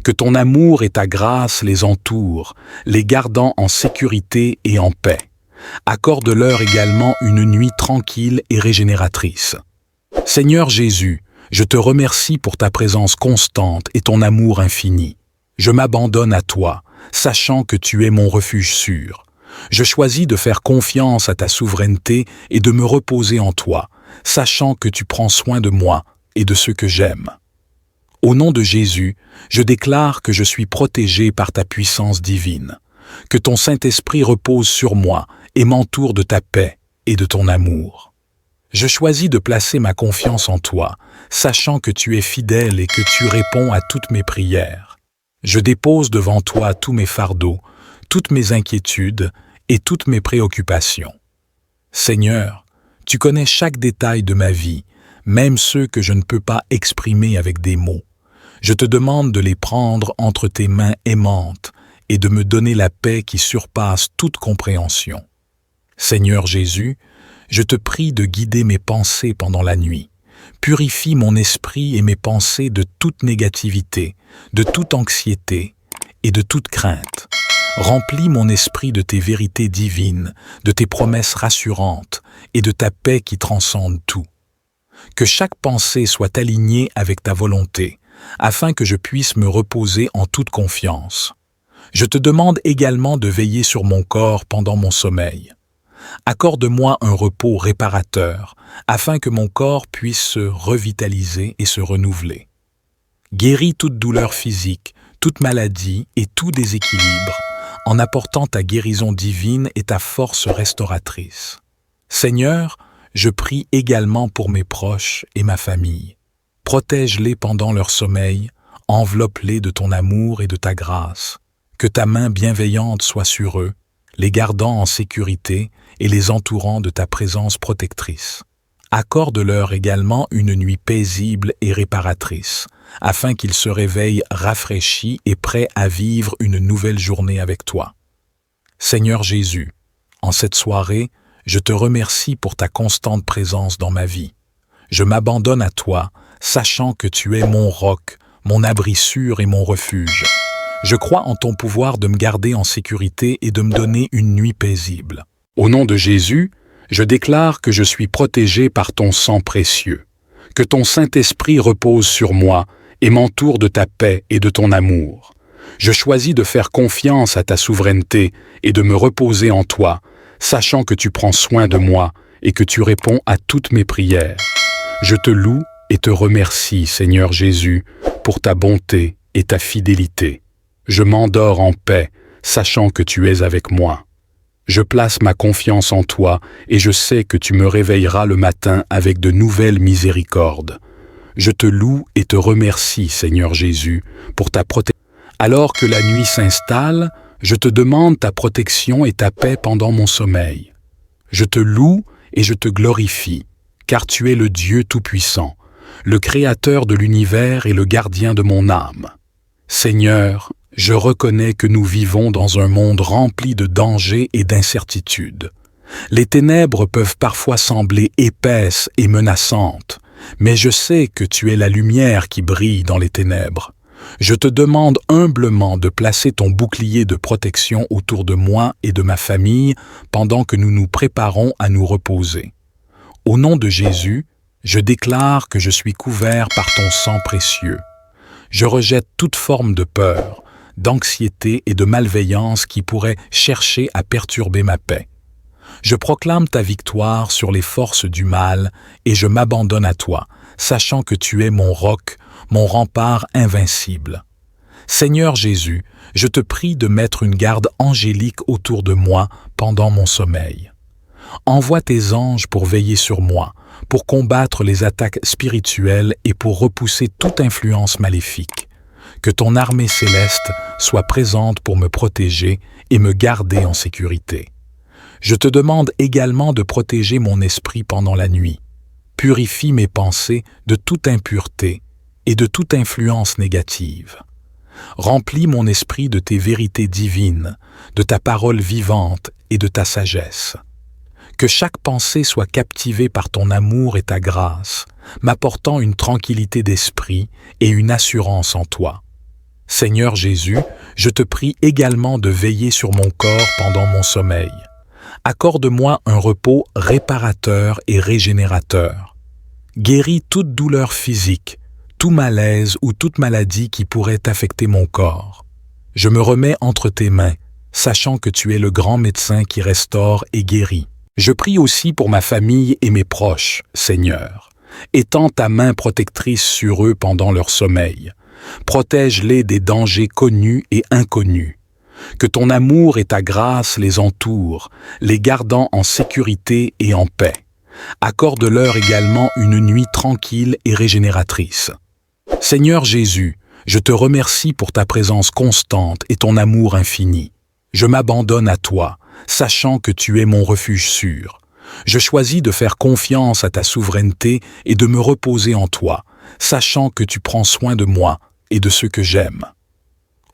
Que ton amour et ta grâce les entourent, les gardant en sécurité et en paix. Accorde-leur également une nuit tranquille et régénératrice. Seigneur Jésus, je te remercie pour ta présence constante et ton amour infini. Je m'abandonne à toi, sachant que tu es mon refuge sûr. Je choisis de faire confiance à ta souveraineté et de me reposer en toi, sachant que tu prends soin de moi et de ceux que j'aime. Au nom de Jésus, je déclare que je suis protégé par ta puissance divine, que ton Saint-Esprit repose sur moi et m'entoure de ta paix et de ton amour. Je choisis de placer ma confiance en toi, sachant que tu es fidèle et que tu réponds à toutes mes prières. Je dépose devant toi tous mes fardeaux, toutes mes inquiétudes et toutes mes préoccupations. Seigneur, tu connais chaque détail de ma vie, même ceux que je ne peux pas exprimer avec des mots. Je te demande de les prendre entre tes mains aimantes et de me donner la paix qui surpasse toute compréhension. Seigneur Jésus, je te prie de guider mes pensées pendant la nuit. Purifie mon esprit et mes pensées de toute négativité, de toute anxiété et de toute crainte. Remplis mon esprit de tes vérités divines, de tes promesses rassurantes et de ta paix qui transcende tout. Que chaque pensée soit alignée avec ta volonté, afin que je puisse me reposer en toute confiance. Je te demande également de veiller sur mon corps pendant mon sommeil. Accorde-moi un repos réparateur, afin que mon corps puisse se revitaliser et se renouveler. Guéris toute douleur physique, toute maladie et tout déséquilibre, en apportant ta guérison divine et ta force restauratrice. Seigneur, je prie également pour mes proches et ma famille. Protège-les pendant leur sommeil, enveloppe-les de ton amour et de ta grâce. Que ta main bienveillante soit sur eux, les gardant en sécurité et les entourant de ta présence protectrice. Accorde-leur également une nuit paisible et réparatrice, afin qu'ils se réveillent rafraîchis et prêts à vivre une nouvelle journée avec toi. Seigneur Jésus, en cette soirée, je te remercie pour ta constante présence dans ma vie. Je m'abandonne à toi, sachant que tu es mon roc, mon abri sûr et mon refuge. Je crois en ton pouvoir de me garder en sécurité et de me donner une nuit paisible. Au nom de Jésus, je déclare que je suis protégé par ton sang précieux, que ton Saint-Esprit repose sur moi et m'entoure de ta paix et de ton amour. Je choisis de faire confiance à ta souveraineté et de me reposer en toi, sachant que tu prends soin de moi et que tu réponds à toutes mes prières. Je te loue et te remercie, Seigneur Jésus, pour ta bonté et ta fidélité. Je m'endors en paix, sachant que tu es avec moi. Je place ma confiance en toi et je sais que tu me réveilleras le matin avec de nouvelles miséricordes. Je te loue et te remercie, Seigneur Jésus, pour ta protection. Alors que la nuit s'installe, je te demande ta protection et ta paix pendant mon sommeil. Je te loue et je te glorifie, car tu es le Dieu Tout-Puissant, le Créateur de l'univers et le gardien de mon âme. Seigneur, je reconnais que nous vivons dans un monde rempli de dangers et d'incertitudes. Les ténèbres peuvent parfois sembler épaisses et menaçantes, mais je sais que tu es la lumière qui brille dans les ténèbres. Je te demande humblement de placer ton bouclier de protection autour de moi et de ma famille pendant que nous nous préparons à nous reposer. Au nom de Jésus, je déclare que je suis couvert par ton sang précieux. Je rejette toute forme de peur, d'anxiété et de malveillance qui pourraient chercher à perturber ma paix. Je proclame ta victoire sur les forces du mal et je m'abandonne à toi, sachant que tu es mon roc, mon rempart invincible. Seigneur Jésus, je te prie de mettre une garde angélique autour de moi pendant mon sommeil. Envoie tes anges pour veiller sur moi, pour combattre les attaques spirituelles et pour repousser toute influence maléfique. Que ton armée céleste soit présente pour me protéger et me garder en sécurité. Je te demande également de protéger mon esprit pendant la nuit. Purifie mes pensées de toute impureté et de toute influence négative. Remplis mon esprit de tes vérités divines, de ta parole vivante et de ta sagesse. Que chaque pensée soit captivée par ton amour et ta grâce, m'apportant une tranquillité d'esprit et une assurance en toi. Seigneur Jésus, je te prie également de veiller sur mon corps pendant mon sommeil. Accorde-moi un repos réparateur et régénérateur. Guéris toute douleur physique, tout malaise ou toute maladie qui pourrait affecter mon corps. Je me remets entre tes mains, sachant que tu es le grand médecin qui restaure et guérit. Je prie aussi pour ma famille et mes proches, Seigneur. Étends ta main protectrice sur eux pendant leur sommeil. Protège-les des dangers connus et inconnus. Que ton amour et ta grâce les entourent, les gardant en sécurité et en paix. Accorde-leur également une nuit tranquille et régénératrice. Seigneur Jésus, je te remercie pour ta présence constante et ton amour infini. Je m'abandonne à toi, sachant que tu es mon refuge sûr. Je choisis de faire confiance à ta souveraineté et de me reposer en toi, sachant que tu prends soin de moi et de ceux que j'aime.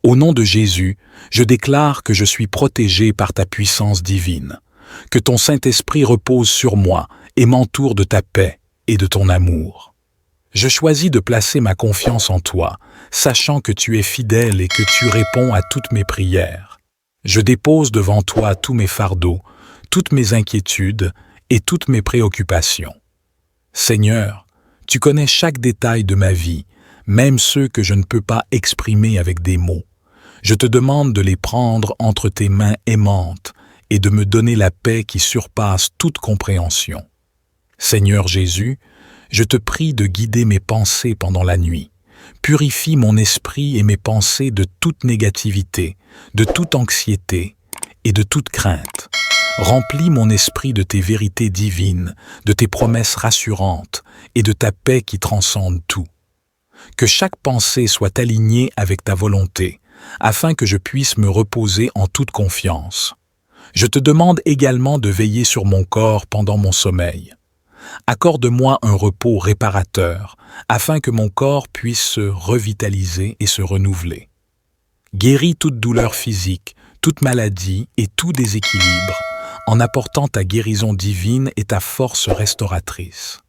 Au nom de Jésus, je déclare que je suis protégé par ta puissance divine, que ton Saint-Esprit repose sur moi et m'entoure de ta paix et de ton amour. Je choisis de placer ma confiance en toi, sachant que tu es fidèle et que tu réponds à toutes mes prières. Je dépose devant toi tous mes fardeaux, toutes mes inquiétudes et toutes mes préoccupations. Seigneur, tu connais chaque détail de ma vie, même ceux que je ne peux pas exprimer avec des mots. Je te demande de les prendre entre tes mains aimantes et de me donner la paix qui surpasse toute compréhension. Seigneur Jésus, je te prie de guider mes pensées pendant la nuit. Purifie mon esprit et mes pensées de toute négativité, de toute anxiété et de toute crainte. Remplis mon esprit de tes vérités divines, de tes promesses rassurantes et de ta paix qui transcende tout. Que chaque pensée soit alignée avec ta volonté, afin que je puisse me reposer en toute confiance. Je te demande également de veiller sur mon corps pendant mon sommeil. Accorde-moi un repos réparateur, afin que mon corps puisse se revitaliser et se renouveler. Guéris toute douleur physique, toute maladie et tout déséquilibre, en apportant ta guérison divine et ta force restauratrice.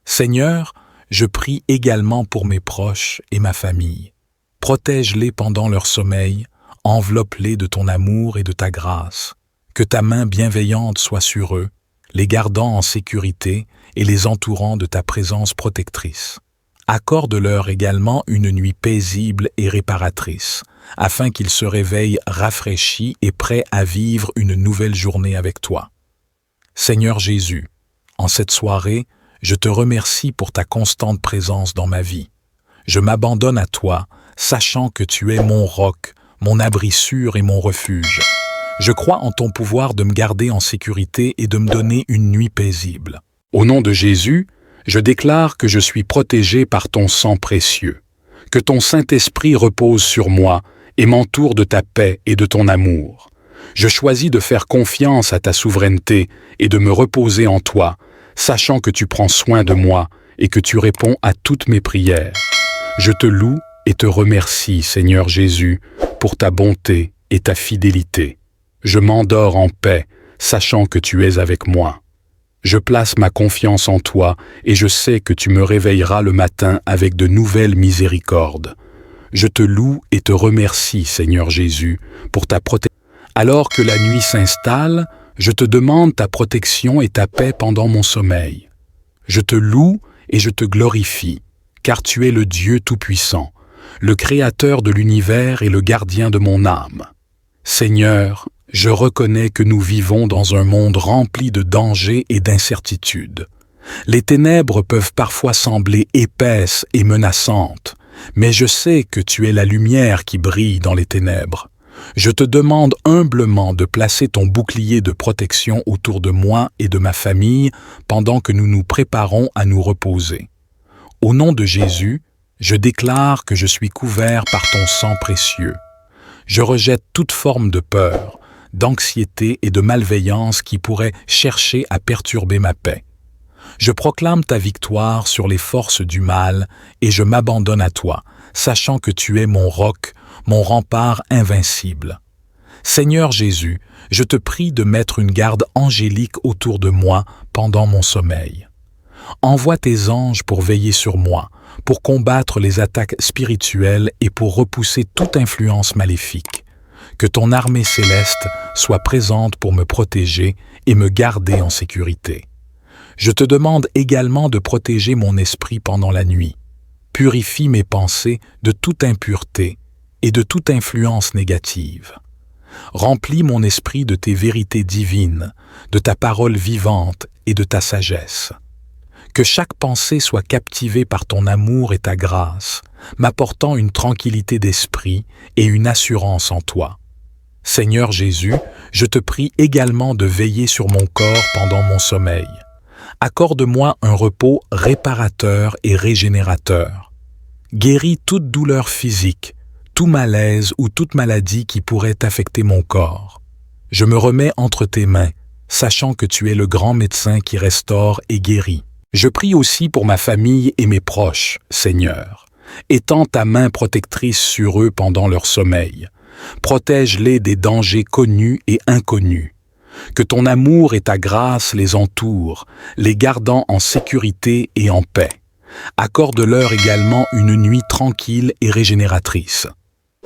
Seigneur, je prie également pour mes proches et ma famille. Protège-les pendant leur sommeil, enveloppe-les de ton amour et de ta grâce. Que ta main bienveillante soit sur eux, les gardant en sécurité et les entourant de ta présence protectrice. Accorde-leur également une nuit paisible et réparatrice, afin qu'ils se réveillent rafraîchis et prêts à vivre une nouvelle journée avec toi. Seigneur Jésus, en cette soirée, je te remercie pour ta constante présence dans ma vie. Je m'abandonne à toi, sachant que tu es mon roc, mon abri sûr et mon refuge. Je crois en ton pouvoir de me garder en sécurité et de me donner une nuit paisible. Au nom de Jésus, je déclare que je suis protégé par ton sang précieux, que ton Saint-Esprit repose sur moi et m'entoure de ta paix et de ton amour. Je choisis de faire confiance à ta souveraineté et de me reposer en toi, sachant que tu prends soin de moi et que tu réponds à toutes mes prières. Je te loue et te remercie, Seigneur Jésus, pour ta bonté et ta fidélité. Je m'endors en paix, sachant que tu es avec moi. Je place ma confiance en toi et je sais que tu me réveilleras le matin avec de nouvelles miséricordes. Je te loue et te remercie, Seigneur Jésus, pour ta protection. Alors que la nuit s'installe, je te demande ta protection et ta paix pendant mon sommeil. Je te loue et je te glorifie, car tu es le Dieu Tout-Puissant, le Créateur de l'univers et le gardien de mon âme. Seigneur, je reconnais que nous vivons dans un monde rempli de dangers et d'incertitudes. Les ténèbres peuvent parfois sembler épaisses et menaçantes, mais je sais que tu es la lumière qui brille dans les ténèbres. Je te demande humblement de placer ton bouclier de protection autour de moi et de ma famille pendant que nous nous préparons à nous reposer. Au nom de Jésus, je déclare que je suis couvert par ton sang précieux. Je rejette toute forme de peur, d'anxiété et de malveillance qui pourrait chercher à perturber ma paix. Je proclame ta victoire sur les forces du mal et je m'abandonne à toi, sachant que tu es mon roc, mon rempart invincible. Seigneur Jésus, je te prie de mettre une garde angélique autour de moi pendant mon sommeil. Envoie tes anges pour veiller sur moi, pour combattre les attaques spirituelles et pour repousser toute influence maléfique. Que ton armée céleste soit présente pour me protéger et me garder en sécurité. Je te demande également de protéger mon esprit pendant la nuit. Purifie mes pensées de toute impureté et de toute influence négative. Remplis mon esprit de tes vérités divines, de ta parole vivante et de ta sagesse. Que chaque pensée soit captivée par ton amour et ta grâce, m'apportant une tranquillité d'esprit et une assurance en toi. Seigneur Jésus, je te prie également de veiller sur mon corps pendant mon sommeil. Accorde-moi un repos réparateur et régénérateur. Guéris toute douleur physique, tout malaise ou toute maladie qui pourrait affecter mon corps. Je me remets entre tes mains, sachant que tu es le grand médecin qui restaure et guérit. Je prie aussi pour ma famille et mes proches, Seigneur. Étends ta main protectrice sur eux pendant leur sommeil. Protège-les des dangers connus et inconnus. Que ton amour et ta grâce les entourent, les gardant en sécurité et en paix. Accorde-leur également une nuit tranquille et régénératrice.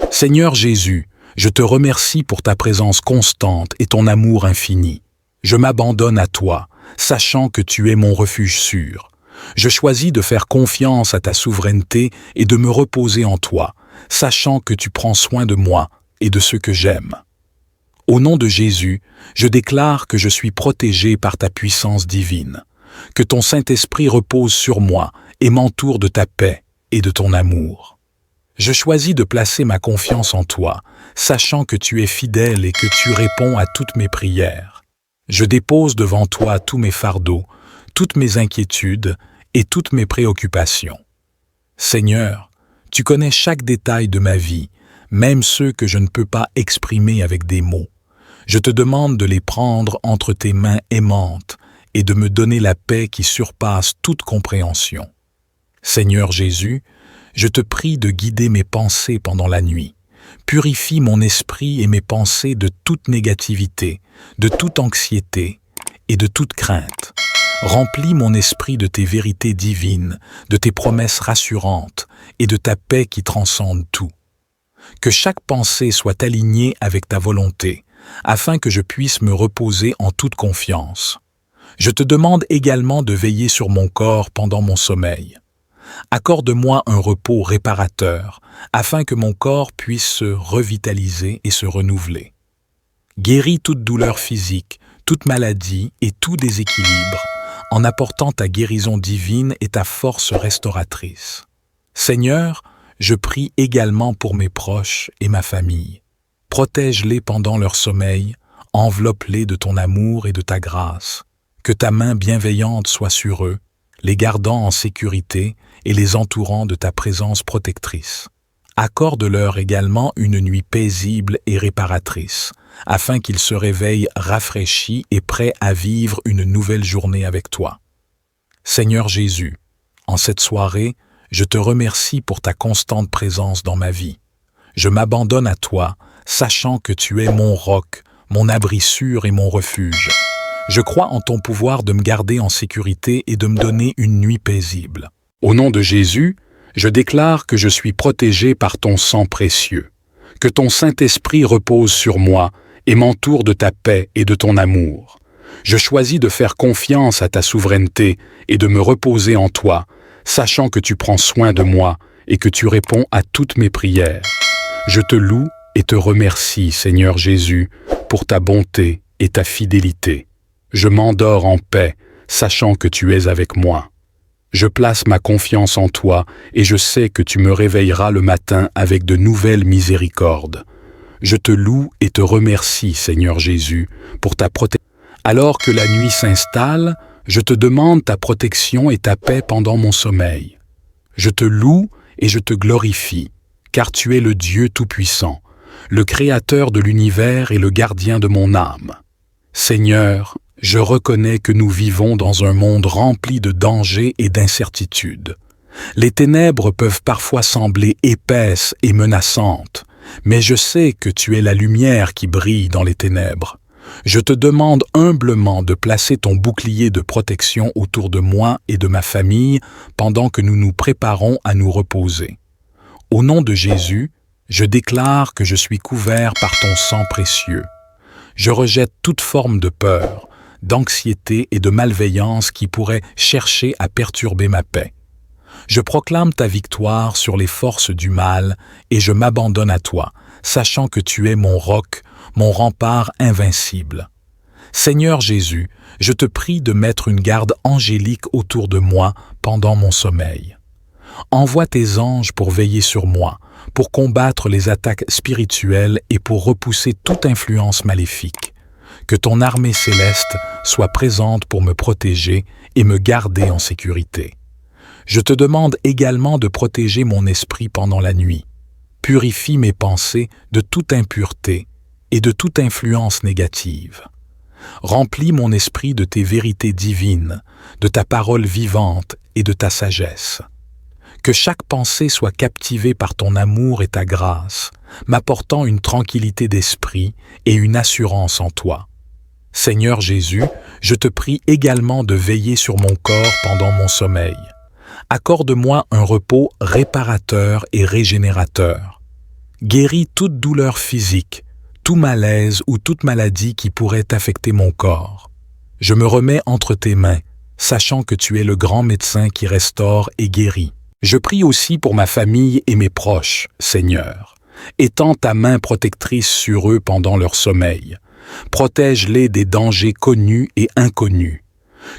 Seigneur Jésus, je te remercie pour ta présence constante et ton amour infini. Je m'abandonne à toi, sachant que tu es mon refuge sûr. Je choisis de faire confiance à ta souveraineté et de me reposer en toi, sachant que tu prends soin de moi et de ceux que j'aime. Au nom de Jésus, je déclare que je suis protégé par ta puissance divine. Que ton Saint-Esprit repose sur moi et m'entoure de ta paix et de ton amour. Je choisis de placer ma confiance en toi, sachant que tu es fidèle et que tu réponds à toutes mes prières. Je dépose devant toi tous mes fardeaux, toutes mes inquiétudes et toutes mes préoccupations. Seigneur, tu connais chaque détail de ma vie, même ceux que je ne peux pas exprimer avec des mots. Je te demande de les prendre entre tes mains aimantes et de me donner la paix qui surpasse toute compréhension. Seigneur Jésus, je te prie de guider mes pensées pendant la nuit. Purifie mon esprit et mes pensées de toute négativité, de toute anxiété et de toute crainte. Remplis mon esprit de tes vérités divines, de tes promesses rassurantes et de ta paix qui transcende tout. Que chaque pensée soit alignée avec ta volonté, afin que je puisse me reposer en toute confiance. Je te demande également de veiller sur mon corps pendant mon sommeil. Accorde-moi un repos réparateur, afin que mon corps puisse se revitaliser et se renouveler. Guéris toute douleur physique, toute maladie et tout déséquilibre, en apportant ta guérison divine et ta force restauratrice. Seigneur, je prie également pour mes proches et ma famille. Protège-les pendant leur sommeil, enveloppe-les de ton amour et de ta grâce. Que ta main bienveillante soit sur eux, les gardant en sécurité et les entourant de ta présence protectrice. Accorde-leur également une nuit paisible et réparatrice, afin qu'ils se réveillent rafraîchis et prêts à vivre une nouvelle journée avec toi. Seigneur Jésus, en cette soirée, je te remercie pour ta constante présence dans ma vie. Je m'abandonne à toi, sachant que tu es mon roc, mon abri sûr et mon refuge. Je crois en ton pouvoir de me garder en sécurité et de me donner une nuit paisible. Au nom de Jésus, je déclare que je suis protégé par ton sang précieux. Que ton Saint-Esprit repose sur moi et m'entoure de ta paix et de ton amour. Je choisis de faire confiance à ta souveraineté et de me reposer en toi, sachant que tu prends soin de moi et que tu réponds à toutes mes prières. Je te loue et te remercie, Seigneur Jésus, pour ta bonté et ta fidélité. Je m'endors en paix, sachant que tu es avec moi. Je place ma confiance en toi et je sais que tu me réveilleras le matin avec de nouvelles miséricordes. Je te loue et te remercie, Seigneur Jésus, pour ta protection. Alors que la nuit s'installe, je te demande ta protection et ta paix pendant mon sommeil. Je te loue et je te glorifie, car tu es le Dieu Tout-Puissant, le Créateur de l'univers et le gardien de mon âme. Seigneur, je reconnais que nous vivons dans un monde rempli de dangers et d'incertitudes. Les ténèbres peuvent parfois sembler épaisses et menaçantes, mais je sais que tu es la lumière qui brille dans les ténèbres. Je te demande humblement de placer ton bouclier de protection autour de moi et de ma famille pendant que nous nous préparons à nous reposer. Au nom de Jésus, je déclare que je suis couvert par ton sang précieux. Je rejette toute forme de peur, d'anxiété et de malveillance qui pourraient chercher à perturber ma paix. Je proclame ta victoire sur les forces du mal et je m'abandonne à toi, sachant que tu es mon roc, mon rempart invincible. Seigneur Jésus, je te prie de mettre une garde angélique autour de moi pendant mon sommeil. Envoie tes anges pour veiller sur moi, pour combattre les attaques spirituelles et pour repousser toute influence maléfique. Que ton armée céleste soit présente pour me protéger et me garder en sécurité. Je te demande également de protéger mon esprit pendant la nuit. Purifie mes pensées de toute impureté et de toute influence négative. Remplis mon esprit de tes vérités divines, de ta parole vivante et de ta sagesse. Que chaque pensée soit captivée par ton amour et ta grâce, m'apportant une tranquillité d'esprit et une assurance en toi. Seigneur Jésus, je te prie également de veiller sur mon corps pendant mon sommeil. Accorde-moi un repos réparateur et régénérateur. Guéris toute douleur physique, tout malaise ou toute maladie qui pourrait affecter mon corps. Je me remets entre tes mains, sachant que tu es le grand médecin qui restaure et guérit. Je prie aussi pour ma famille et mes proches, Seigneur. Étends ta main protectrice sur eux pendant leur sommeil. Protège-les des dangers connus et inconnus.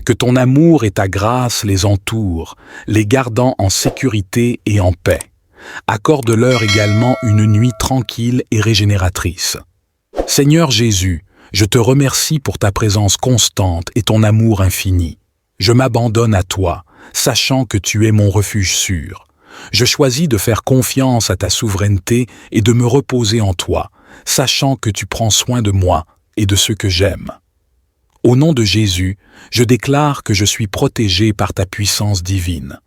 Que ton amour et ta grâce les entourent, les gardant en sécurité et en paix. Accorde-leur également une nuit tranquille et régénératrice. Seigneur Jésus, je te remercie pour ta présence constante et ton amour infini. Je m'abandonne à toi, sachant que tu es mon refuge sûr. Je choisis de faire confiance à ta souveraineté et de me reposer en toi, sachant que tu prends soin de moi et de ceux que j'aime. Au nom de Jésus, je déclare que je suis protégé par ta puissance divine,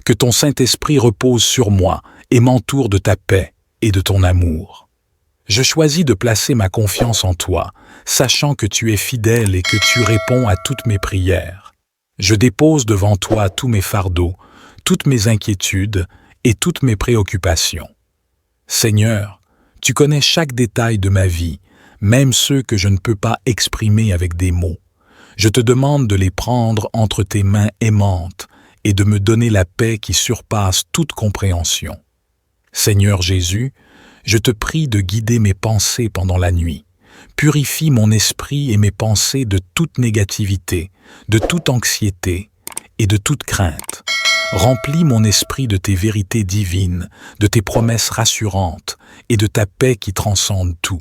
que ton Saint-Esprit repose sur moi et m'entoure de ta paix et de ton amour. Je choisis de placer ma confiance en toi, sachant que tu es fidèle et que tu réponds à toutes mes prières. Je dépose devant toi tous mes fardeaux, toutes mes inquiétudes et toutes mes préoccupations. Seigneur, tu connais chaque détail de ma vie, même ceux que je ne peux pas exprimer avec des mots. Je te demande de les prendre entre tes mains aimantes et de me donner la paix qui surpasse toute compréhension. Seigneur Jésus, je te prie de guider mes pensées pendant la nuit. Purifie mon esprit et mes pensées de toute négativité, de toute anxiété et de toute crainte. Remplis mon esprit de tes vérités divines, de tes promesses rassurantes et de ta paix qui transcende tout.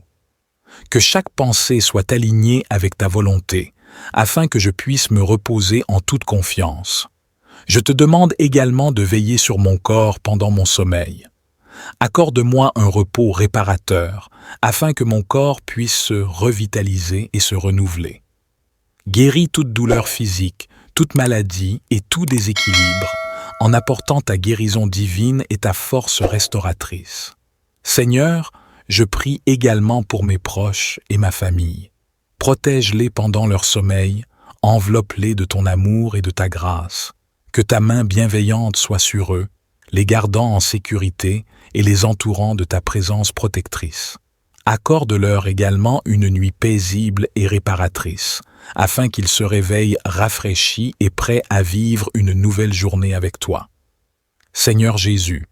Que chaque pensée soit alignée avec ta volonté, afin que je puisse me reposer en toute confiance. Je te demande également de veiller sur mon corps pendant mon sommeil. Accorde-moi un repos réparateur, afin que mon corps puisse se revitaliser et se renouveler. Guéris toute douleur physique, toute maladie et tout déséquilibre, en apportant ta guérison divine et ta force restauratrice. Seigneur, je prie également pour mes proches et ma famille. Protège-les pendant leur sommeil, enveloppe-les de ton amour et de ta grâce. Que ta main bienveillante soit sur eux, les gardant en sécurité et les entourant de ta présence protectrice. Accorde-leur également une nuit paisible et réparatrice, afin qu'ils se réveillent rafraîchis et prêts à vivre une nouvelle journée avec toi. Seigneur Jésus,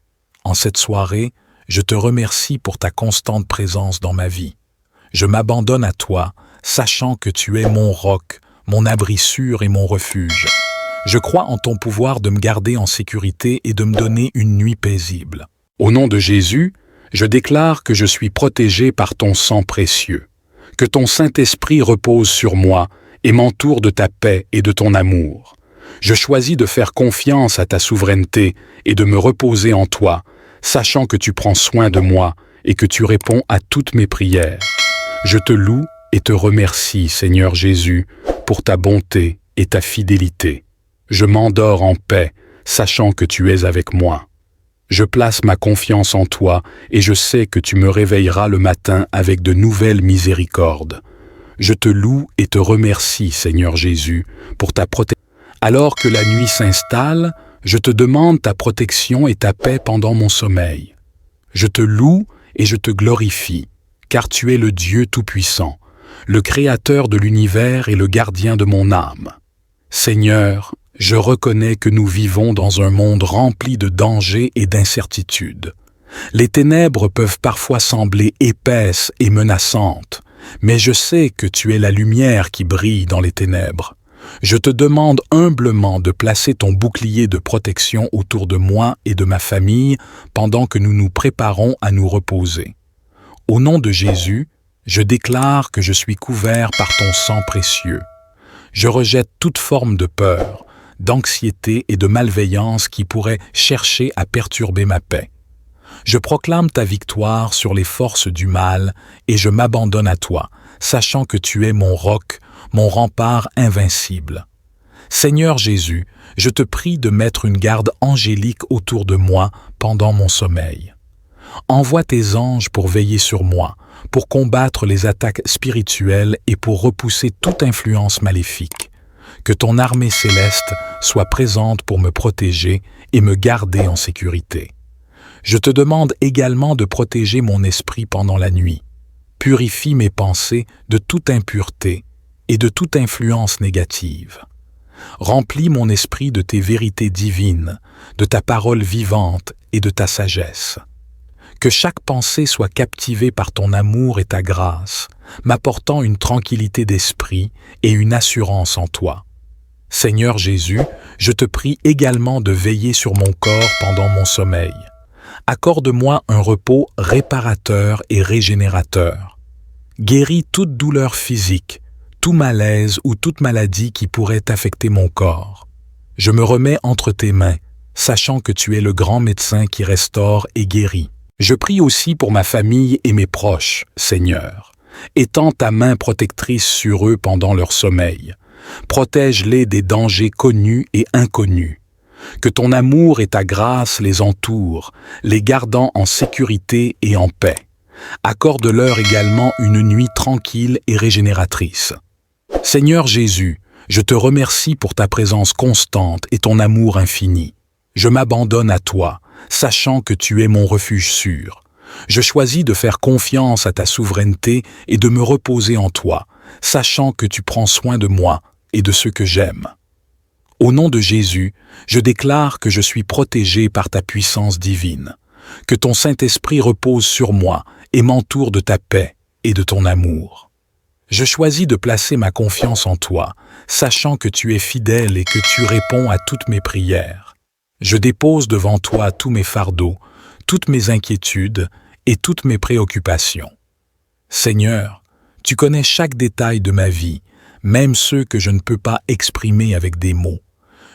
en cette soirée, je te remercie pour ta constante présence dans ma vie. Je m'abandonne à toi, sachant que tu es mon roc, mon abri sûr et mon refuge. Je crois en ton pouvoir de me garder en sécurité et de me donner une nuit paisible. Au nom de Jésus, je déclare que je suis protégé par ton sang précieux, que ton Saint-Esprit repose sur moi et m'entoure de ta paix et de ton amour. Je choisis de faire confiance à ta souveraineté et de me reposer en toi, sachant que tu prends soin de moi et que tu réponds à toutes mes prières. Je te loue et te remercie, Seigneur Jésus, pour ta bonté et ta fidélité. Je m'endors en paix, sachant que tu es avec moi. Je place ma confiance en toi et je sais que tu me réveilleras le matin avec de nouvelles miséricordes. Je te loue et te remercie, Seigneur Jésus, pour ta protection. Alors que la nuit s'installe, je te demande ta protection et ta paix pendant mon sommeil. Je te loue et je te glorifie, car tu es le Dieu Tout-Puissant, le Créateur de l'univers et le gardien de mon âme. Seigneur, je reconnais que nous vivons dans un monde rempli de dangers et d'incertitudes. Les ténèbres peuvent parfois sembler épaisses et menaçantes, mais je sais que tu es la lumière qui brille dans les ténèbres. Je te demande humblement de placer ton bouclier de protection autour de moi et de ma famille pendant que nous nous préparons à nous reposer. Au nom de Jésus, je déclare que je suis couvert par ton sang précieux. Je rejette toute forme de peur, d'anxiété et de malveillance qui pourrait chercher à perturber ma paix. Je proclame ta victoire sur les forces du mal et je m'abandonne à toi, sachant que tu es mon roc, mon rempart invincible. Seigneur Jésus, je te prie de mettre une garde angélique autour de moi pendant mon sommeil. Envoie tes anges pour veiller sur moi, pour combattre les attaques spirituelles et pour repousser toute influence maléfique. Que ton armée céleste soit présente pour me protéger et me garder en sécurité. Je te demande également de protéger mon esprit pendant la nuit. Purifie mes pensées de toute impureté et de toute influence négative. Remplis mon esprit de tes vérités divines, de ta parole vivante et de ta sagesse. Que chaque pensée soit captivée par ton amour et ta grâce, m'apportant une tranquillité d'esprit et une assurance en toi. Seigneur Jésus, je te prie également de veiller sur mon corps pendant mon sommeil. Accorde-moi un repos réparateur et régénérateur. Guéris toute douleur physique, tout malaise ou toute maladie qui pourrait affecter mon corps. Je me remets entre tes mains, sachant que tu es le grand médecin qui restaure et guérit. Je prie aussi pour ma famille et mes proches, Seigneur. Étends ta main protectrice sur eux pendant leur sommeil. Protège-les des dangers connus et inconnus. Que ton amour et ta grâce les entourent, les gardant en sécurité et en paix. Accorde-leur également une nuit tranquille et régénératrice. Seigneur Jésus, je te remercie pour ta présence constante et ton amour infini. Je m'abandonne à toi, sachant que tu es mon refuge sûr. Je choisis de faire confiance à ta souveraineté et de me reposer en toi, sachant que tu prends soin de moi et de ceux que j'aime. Au nom de Jésus, je déclare que je suis protégé par ta puissance divine, que ton Saint-Esprit repose sur moi et m'entoure de ta paix et de ton amour. Je choisis de placer ma confiance en toi, sachant que tu es fidèle et que tu réponds à toutes mes prières. Je dépose devant toi tous mes fardeaux, toutes mes inquiétudes et toutes mes préoccupations. Seigneur, tu connais chaque détail de ma vie, même ceux que je ne peux pas exprimer avec des mots.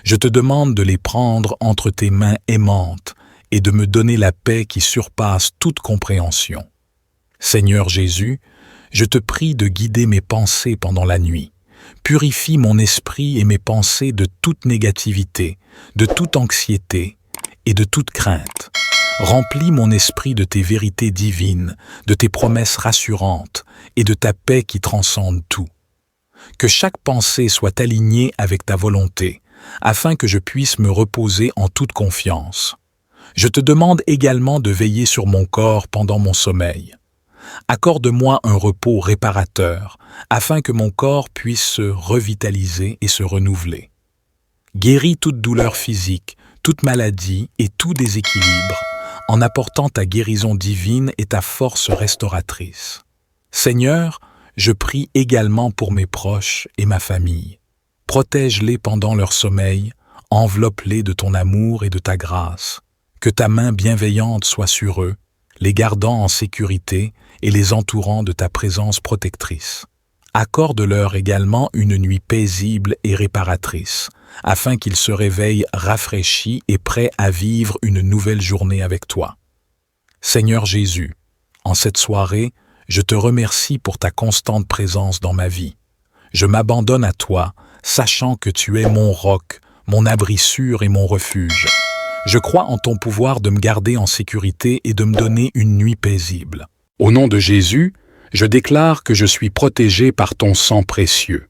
Je te demande de les prendre entre tes mains aimantes et de me donner la paix qui surpasse toute compréhension. Seigneur Jésus, je te prie de guider mes pensées pendant la nuit. Purifie mon esprit et mes pensées de toute négativité, de toute anxiété et de toute crainte. Remplis mon esprit de tes vérités divines, de tes promesses rassurantes et de ta paix qui transcende tout. Que chaque pensée soit alignée avec ta volonté, afin que je puisse me reposer en toute confiance. Je te demande également de veiller sur mon corps pendant mon sommeil. Accorde-moi un repos réparateur, afin que mon corps puisse se revitaliser et se renouveler. Guéris toute douleur physique, toute maladie et tout déséquilibre, en apportant ta guérison divine et ta force restauratrice. Seigneur, je prie également pour mes proches et ma famille. Protège-les pendant leur sommeil, enveloppe-les de ton amour et de ta grâce. Que ta main bienveillante soit sur eux, les gardant en sécurité et les entourant de ta présence protectrice. Accorde-leur également une nuit paisible et réparatrice, afin qu'ils se réveillent rafraîchis et prêts à vivre une nouvelle journée avec toi. Seigneur Jésus, en cette soirée, je te remercie pour ta constante présence dans ma vie. Je m'abandonne à toi, sachant que tu es mon roc, mon abri sûr et mon refuge. Je crois en ton pouvoir de me garder en sécurité et de me donner une nuit paisible. Au nom de Jésus, je déclare que je suis protégé par ton sang précieux,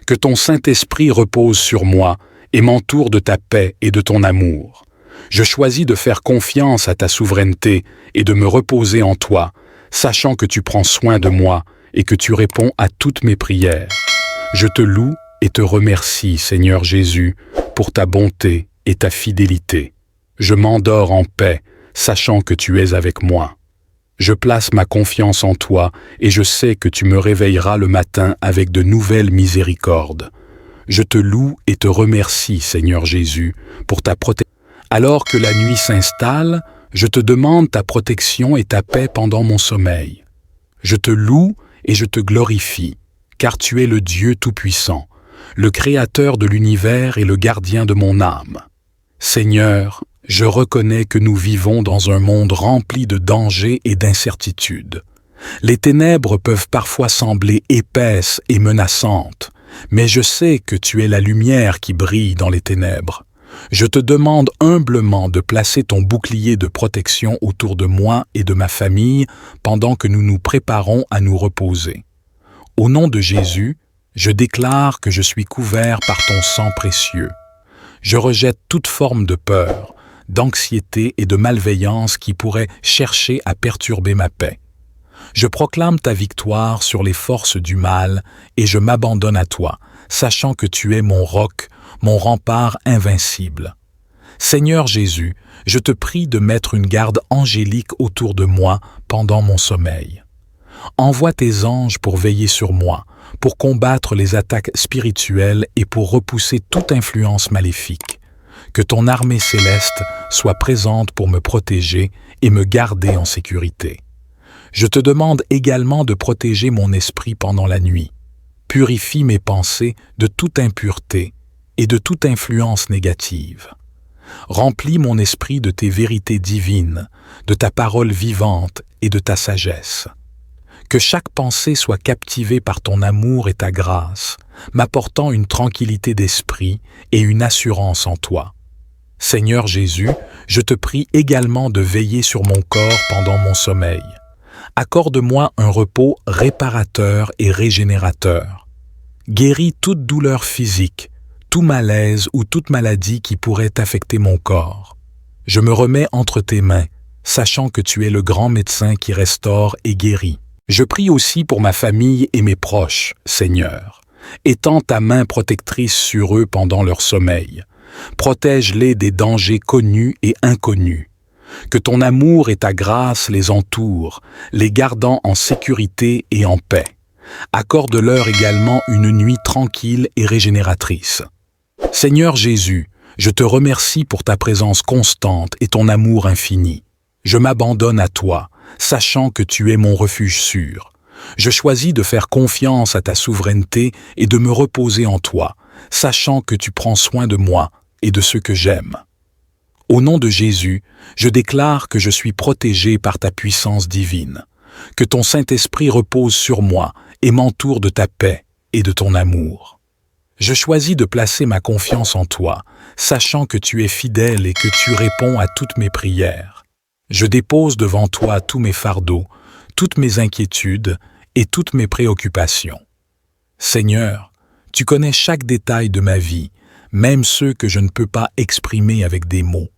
que ton Saint-Esprit repose sur moi et m'entoure de ta paix et de ton amour. Je choisis de faire confiance à ta souveraineté et de me reposer en toi, sachant que tu prends soin de moi et que tu réponds à toutes mes prières. Je te loue et te remercie, Seigneur Jésus, pour ta bonté et ta fidélité. Je m'endors en paix, sachant que tu es avec moi. Je place ma confiance en toi et je sais que tu me réveilleras le matin avec de nouvelles miséricordes. Je te loue et te remercie, Seigneur Jésus, pour ta protection. Alors que la nuit s'installe, je te demande ta protection et ta paix pendant mon sommeil. Je te loue et je te glorifie, car tu es le Dieu Tout-Puissant, le Créateur de l'univers et le gardien de mon âme. Seigneur, je reconnais que nous vivons dans un monde rempli de dangers et d'incertitudes. Les ténèbres peuvent parfois sembler épaisses et menaçantes, mais je sais que tu es la lumière qui brille dans les ténèbres. Je te demande humblement de placer ton bouclier de protection autour de moi et de ma famille pendant que nous nous préparons à nous reposer. Au nom de Jésus, je déclare que je suis couvert par ton sang précieux. Je rejette toute forme de peur, d'anxiété et de malveillance qui pourraient chercher à perturber ma paix. Je proclame ta victoire sur les forces du mal et je m'abandonne à toi, sachant que tu es mon roc, mon rempart invincible. Seigneur Jésus, je te prie de mettre une garde angélique autour de moi pendant mon sommeil. Envoie tes anges pour veiller sur moi, pour combattre les attaques spirituelles et pour repousser toute influence maléfique. Que ton armée céleste soit présente pour me protéger et me garder en sécurité. Je te demande également de protéger mon esprit pendant la nuit. Purifie mes pensées de toute impureté et de toute influence négative. Remplis mon esprit de tes vérités divines, de ta parole vivante et de ta sagesse. Que chaque pensée soit captivée par ton amour et ta grâce, m'apportant une tranquillité d'esprit et une assurance en toi. Seigneur Jésus, je te prie également de veiller sur mon corps pendant mon sommeil. Accorde-moi un repos réparateur et régénérateur. Guéris toute douleur physique, tout malaise ou toute maladie qui pourrait affecter mon corps. Je me remets entre tes mains, sachant que tu es le grand médecin qui restaure et guérit. Je prie aussi pour ma famille et mes proches, Seigneur. Étends ta main protectrice sur eux pendant leur sommeil. Protège-les des dangers connus et inconnus. Que ton amour et ta grâce les entourent, les gardant en sécurité et en paix. Accorde-leur également une nuit tranquille et régénératrice. Seigneur Jésus, je te remercie pour ta présence constante et ton amour infini. Je m'abandonne à toi, sachant que tu es mon refuge sûr. Je choisis de faire confiance à ta souveraineté et de me reposer en toi, sachant que tu prends soin de moi et de ceux que j'aime. Au nom de Jésus, je déclare que je suis protégé par ta puissance divine, que ton Saint-Esprit repose sur moi et m'entoure de ta paix et de ton amour. Je choisis de placer ma confiance en toi, sachant que tu es fidèle et que tu réponds à toutes mes prières. Je dépose devant toi tous mes fardeaux, toutes mes inquiétudes et toutes mes préoccupations. Seigneur, tu connais chaque détail de ma vie, même ceux que je ne peux pas exprimer avec des mots.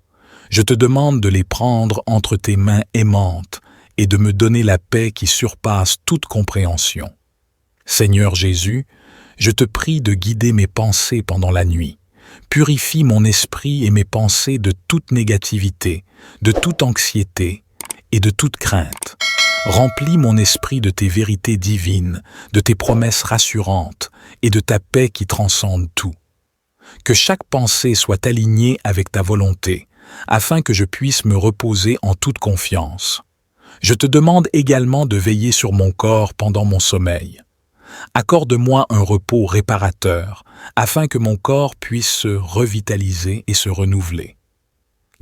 Je te demande de les prendre entre tes mains aimantes et de me donner la paix qui surpasse toute compréhension. Seigneur Jésus, je te prie de guider mes pensées pendant la nuit. Purifie mon esprit et mes pensées de toute négativité, de toute anxiété et de toute crainte. Remplis mon esprit de tes vérités divines, de tes promesses rassurantes et de ta paix qui transcende tout. Que chaque pensée soit alignée avec ta volonté, afin que je puisse me reposer en toute confiance. Je te demande également de veiller sur mon corps pendant mon sommeil. Accorde-moi un repos réparateur, afin que mon corps puisse se revitaliser et se renouveler.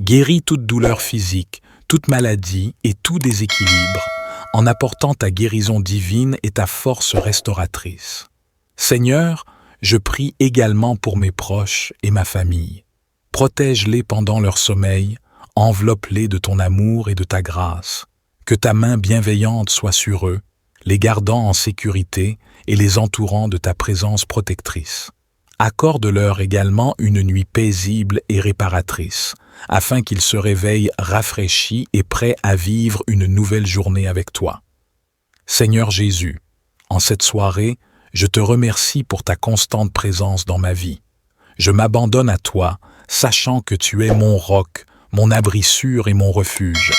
Guéris toute douleur physique, toute maladie et tout déséquilibre, en apportant ta guérison divine et ta force restauratrice. Seigneur, je prie également pour mes proches et ma famille. Protège-les pendant leur sommeil, enveloppe-les de ton amour et de ta grâce. Que ta main bienveillante soit sur eux, les gardant en sécurité et les entourant de ta présence protectrice. Accorde-leur également une nuit paisible et réparatrice, afin qu'ils se réveillent rafraîchis et prêts à vivre une nouvelle journée avec toi. Seigneur Jésus, en cette soirée, je te remercie pour ta constante présence dans ma vie. Je m'abandonne à toi, sachant que tu es mon roc, mon abri sûr et mon refuge.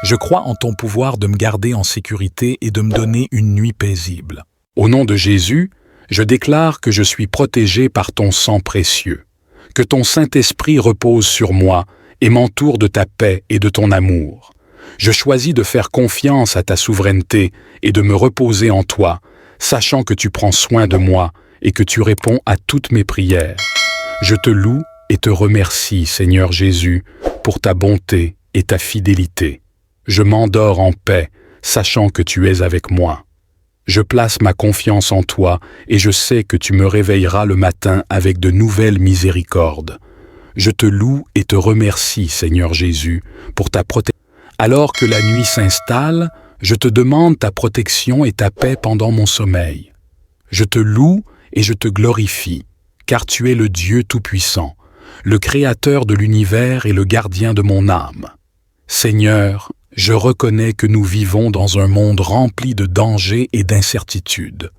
Je crois en ton pouvoir de me garder en sécurité et de me donner une nuit paisible. Au nom de Jésus, je déclare que je suis protégé par ton sang précieux, que ton Saint-Esprit repose sur moi et m'entoure de ta paix et de ton amour. Je choisis de faire confiance à ta souveraineté et de me reposer en toi, sachant que tu prends soin de moi et que tu réponds à toutes mes prières. Je te loue et te remercie, Seigneur Jésus, pour ta bonté et ta fidélité. Je m'endors en paix, sachant que tu es avec moi. Je place ma confiance en toi et je sais que tu me réveilleras le matin avec de nouvelles miséricordes. Je te loue et te remercie, Seigneur Jésus, pour ta protection. Alors que la nuit s'installe, je te demande ta protection et ta paix pendant mon sommeil. Je te loue et je te glorifie, car tu es le Dieu Tout-Puissant, le Créateur de l'univers et le gardien de mon âme. Seigneur, je reconnais que nous vivons dans un monde rempli de dangers et d'incertitudes.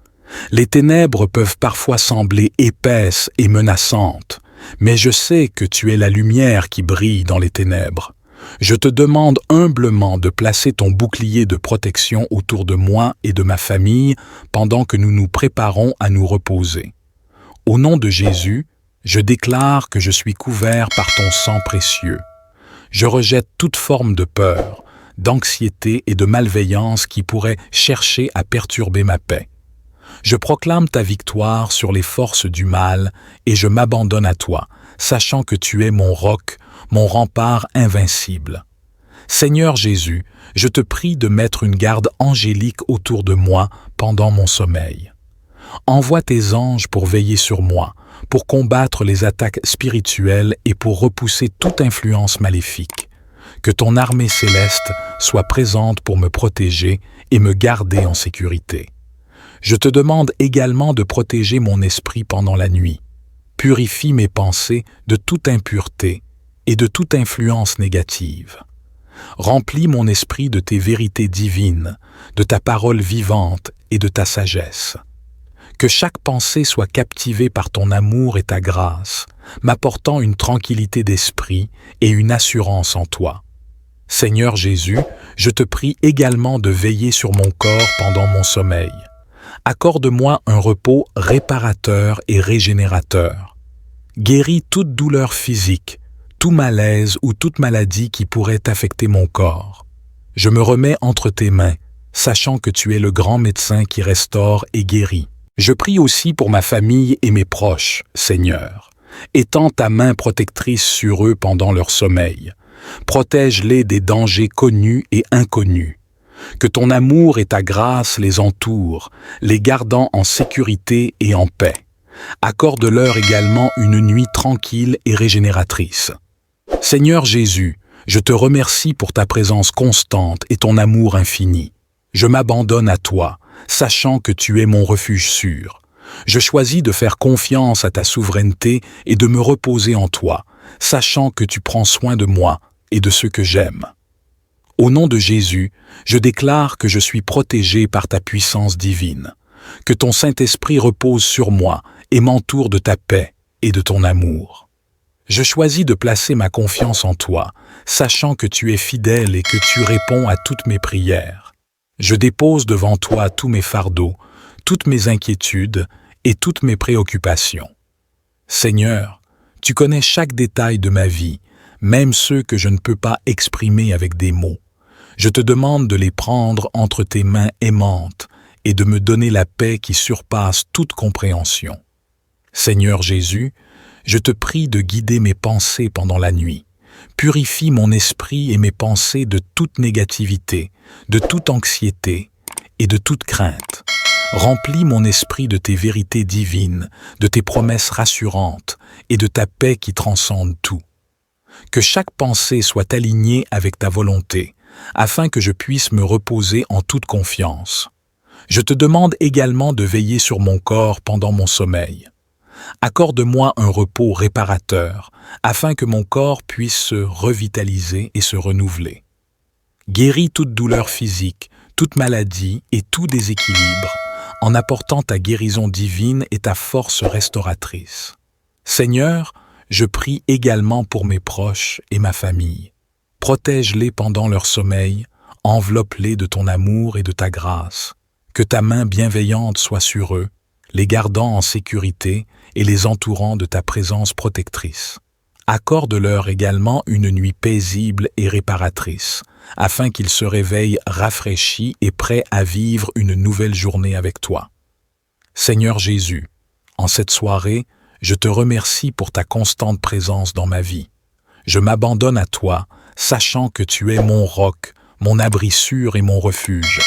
Les ténèbres peuvent parfois sembler épaisses et menaçantes, mais je sais que tu es la lumière qui brille dans les ténèbres. Je te demande humblement de placer ton bouclier de protection autour de moi et de ma famille pendant que nous nous préparons à nous reposer. Au nom de Jésus, je déclare que je suis couvert par ton sang précieux. Je rejette toute forme de peur, d'anxiété et de malveillance qui pourrait chercher à perturber ma paix. Je proclame ta victoire sur les forces du mal et je m'abandonne à toi, sachant que tu es mon roc, mon rempart invincible. Seigneur Jésus, je te prie de mettre une garde angélique autour de moi pendant mon sommeil. Envoie tes anges pour veiller sur moi, pour combattre les attaques spirituelles et pour repousser toute influence maléfique. Que ton armée céleste soit présente pour me protéger et me garder en sécurité. Je te demande également de protéger mon esprit pendant la nuit. Purifie mes pensées de toute impureté et de toute influence négative. Remplis mon esprit de tes vérités divines, de ta parole vivante et de ta sagesse. Que chaque pensée soit captivée par ton amour et ta grâce, m'apportant une tranquillité d'esprit et une assurance en toi. Seigneur Jésus, je te prie également de veiller sur mon corps pendant mon sommeil. Accorde-moi un repos réparateur et régénérateur. Guéris toute douleur physique, tout malaise ou toute maladie qui pourrait affecter mon corps. Je me remets entre tes mains, sachant que tu es le grand médecin qui restaure et guérit. Je prie aussi pour ma famille et mes proches, Seigneur. Étends ta main protectrice sur eux pendant leur sommeil. Protège-les des dangers connus et inconnus. Que ton amour et ta grâce les entourent, les gardant en sécurité et en paix. Accorde-leur également une nuit tranquille et régénératrice. Seigneur Jésus, je te remercie pour ta présence constante et ton amour infini. Je m'abandonne à toi, sachant que tu es mon refuge sûr. Je choisis de faire confiance à ta souveraineté et de me reposer en toi, sachant que tu prends soin de moi et de ceux que j'aime. Au nom de Jésus, je déclare que je suis protégé par ta puissance divine, que ton Saint-Esprit repose sur moi et m'entoure de ta paix et de ton amour. Je choisis de placer ma confiance en toi, sachant que tu es fidèle et que tu réponds à toutes mes prières. Je dépose devant toi tous mes fardeaux, toutes mes inquiétudes et toutes mes préoccupations. Seigneur, tu connais chaque détail de ma vie, même ceux que je ne peux pas exprimer avec des mots. Je te demande de les prendre entre tes mains aimantes et de me donner la paix qui surpasse toute compréhension. Seigneur Jésus, je te prie de guider mes pensées pendant la nuit. Purifie mon esprit et mes pensées de toute négativité, de toute anxiété et de toute crainte. Remplis mon esprit de tes vérités divines, de tes promesses rassurantes et de ta paix qui transcende tout. Que chaque pensée soit alignée avec ta volonté, afin que je puisse me reposer en toute confiance. Je te demande également de veiller sur mon corps pendant mon sommeil. Accorde-moi un repos réparateur, afin que mon corps puisse se revitaliser et se renouveler. Guéris toute douleur physique, toute maladie et tout déséquilibre, en apportant ta guérison divine et ta force restauratrice. Seigneur, je prie également pour mes proches et ma famille. Protège-les pendant leur sommeil, enveloppe-les de ton amour et de ta grâce. Que ta main bienveillante soit sur eux, les gardant en sécurité et les entourant de ta présence protectrice. Accorde-leur également une nuit paisible et réparatrice, afin qu'ils se réveillent rafraîchis et prêts à vivre une nouvelle journée avec toi. Seigneur Jésus, en cette soirée, je te remercie pour ta constante présence dans ma vie. Je m'abandonne à toi, sachant que tu es mon roc, mon abri sûr et mon refuge.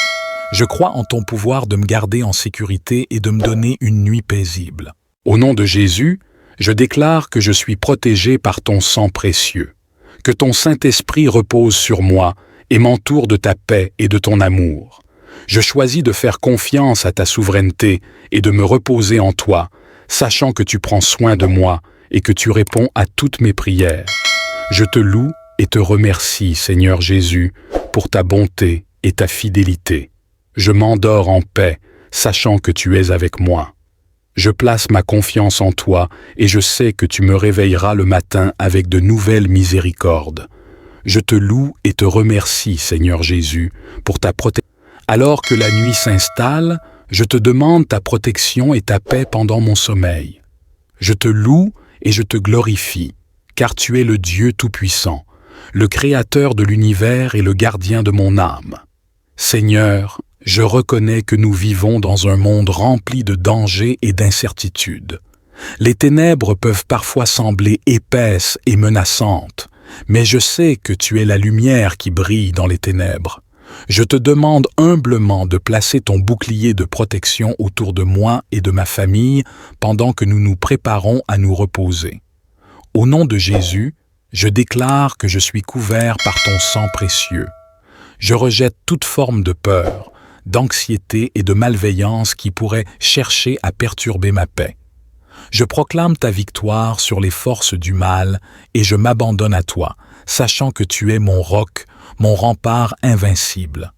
Je crois en ton pouvoir de me garder en sécurité et de me donner une nuit paisible. Au nom de Jésus, je déclare que je suis protégé par ton sang précieux, que ton Saint-Esprit repose sur moi et m'entoure de ta paix et de ton amour. Je choisis de faire confiance à ta souveraineté et de me reposer en toi, sachant que tu prends soin de moi et que tu réponds à toutes mes prières. Je te loue et te remercie, Seigneur Jésus, pour ta bonté et ta fidélité. Je m'endors en paix, sachant que tu es avec moi. Je place ma confiance en toi et je sais que tu me réveilleras le matin avec de nouvelles miséricordes. Je te loue et te remercie, Seigneur Jésus, pour ta protection. Alors que la nuit s'installe, je te demande ta protection et ta paix pendant mon sommeil. Je te loue et je te glorifie, car tu es le Dieu Tout-Puissant, le Créateur de l'univers et le gardien de mon âme. Seigneur, je reconnais que nous vivons dans un monde rempli de dangers et d'incertitudes. Les ténèbres peuvent parfois sembler épaisses et menaçantes, mais je sais que tu es la lumière qui brille dans les ténèbres. Je te demande humblement de placer ton bouclier de protection autour de moi et de ma famille pendant que nous nous préparons à nous reposer. Au nom de Jésus, je déclare que je suis couvert par ton sang précieux. Je rejette toute forme de peur, d'anxiété et de malveillance qui pourraient chercher à perturber ma paix. Je proclame ta victoire sur les forces du mal et je m'abandonne à toi, sachant que tu es mon roc, mon rempart invincible.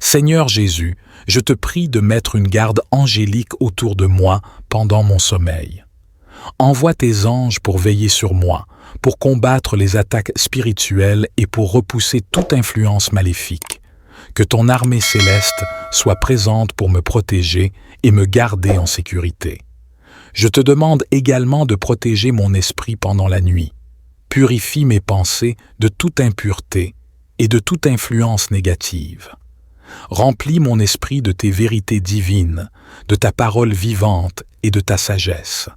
Seigneur Jésus, je te prie de mettre une garde angélique autour de moi pendant mon sommeil. Envoie tes anges pour veiller sur moi, pour combattre les attaques spirituelles et pour repousser toute influence maléfique. Que ton armée céleste soit présente pour me protéger et me garder en sécurité. Je te demande également de protéger mon esprit pendant la nuit. Purifie mes pensées de toute impureté et de toute influence négative. Remplis mon esprit de tes vérités divines, de ta parole vivante et de ta sagesse.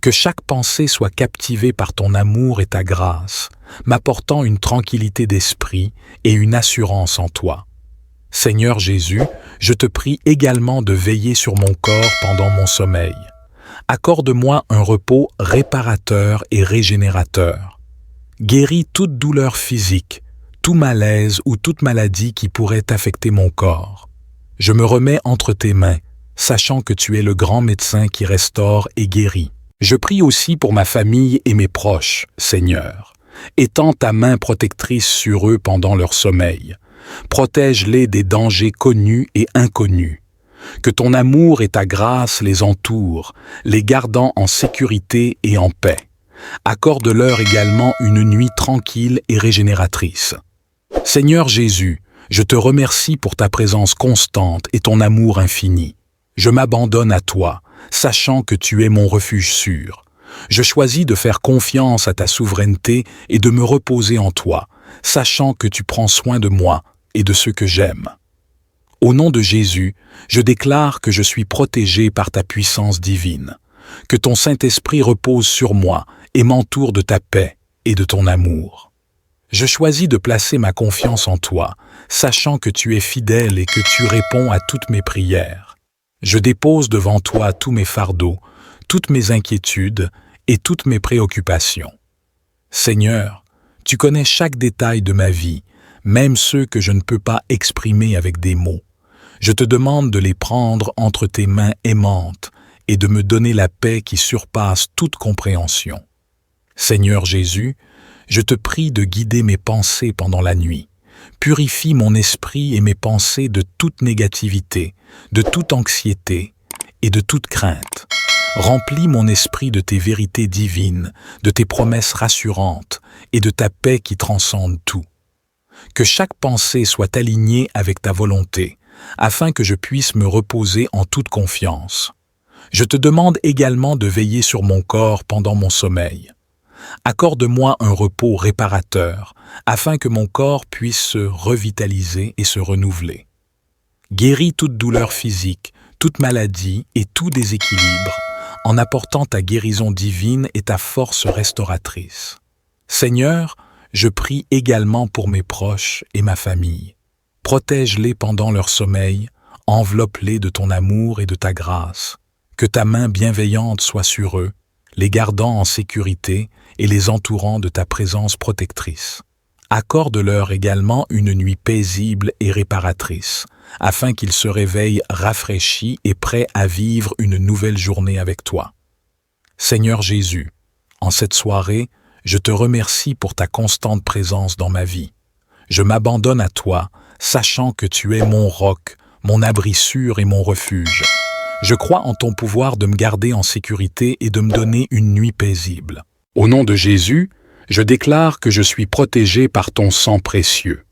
Que chaque pensée soit captivée par ton amour et ta grâce, m'apportant une tranquillité d'esprit et une assurance en toi. Seigneur Jésus, je te prie également de veiller sur mon corps pendant mon sommeil. Accorde-moi un repos réparateur et régénérateur. Guéris toute douleur physique, tout malaise ou toute maladie qui pourrait affecter mon corps. Je me remets entre tes mains, sachant que tu es le grand médecin qui restaure et guérit. Je prie aussi pour ma famille et mes proches, Seigneur. Étends ta main protectrice sur eux pendant leur sommeil. Protège-les des dangers connus et inconnus. Que ton amour et ta grâce les entourent, les gardant en sécurité et en paix. Accorde-leur également une nuit tranquille et régénératrice. Seigneur Jésus, je te remercie pour ta présence constante et ton amour infini. Je m'abandonne à toi, sachant que tu es mon refuge sûr. Je choisis de faire confiance à ta souveraineté et de me reposer en toi, sachant que tu prends soin de moi et de ceux que j'aime. Au nom de Jésus, je déclare que je suis protégé par ta puissance divine, que ton Saint-Esprit repose sur moi et m'entoure de ta paix et de ton amour. Je choisis de placer ma confiance en toi, sachant que tu es fidèle et que tu réponds à toutes mes prières. Je dépose devant toi tous mes fardeaux, toutes mes inquiétudes et toutes mes préoccupations. Seigneur, tu connais chaque détail de ma vie, même ceux que je ne peux pas exprimer avec des mots. Je te demande de les prendre entre tes mains aimantes et de me donner la paix qui surpasse toute compréhension. Seigneur Jésus, je te prie de guider mes pensées pendant la nuit. Purifie mon esprit et mes pensées de toute négativité, de toute anxiété et de toute crainte. Remplis mon esprit de tes vérités divines, de tes promesses rassurantes et de ta paix qui transcende tout. Que chaque pensée soit alignée avec ta volonté, afin que je puisse me reposer en toute confiance. Je te demande également de veiller sur mon corps pendant mon sommeil. Accorde-moi un repos réparateur, afin que mon corps puisse se revitaliser et se renouveler. Guéris toute douleur physique, toute maladie et tout déséquilibre, en apportant ta guérison divine et ta force restauratrice. Seigneur, je prie également pour mes proches et ma famille. Protège-les pendant leur sommeil, enveloppe-les de ton amour et de ta grâce. Que ta main bienveillante soit sur eux, les gardant en sécurité et les entourant de ta présence protectrice. Accorde-leur également une nuit paisible et réparatrice, afin qu'ils se réveillent rafraîchis et prêts à vivre une nouvelle journée avec toi. Seigneur Jésus, en cette soirée, je te remercie pour ta constante présence dans ma vie. Je m'abandonne à toi, sachant que tu es mon roc, mon abri sûr et mon refuge. Je crois en ton pouvoir de me garder en sécurité et de me donner une nuit paisible. Au nom de Jésus, Je déclare que je suis protégé par ton sang précieux,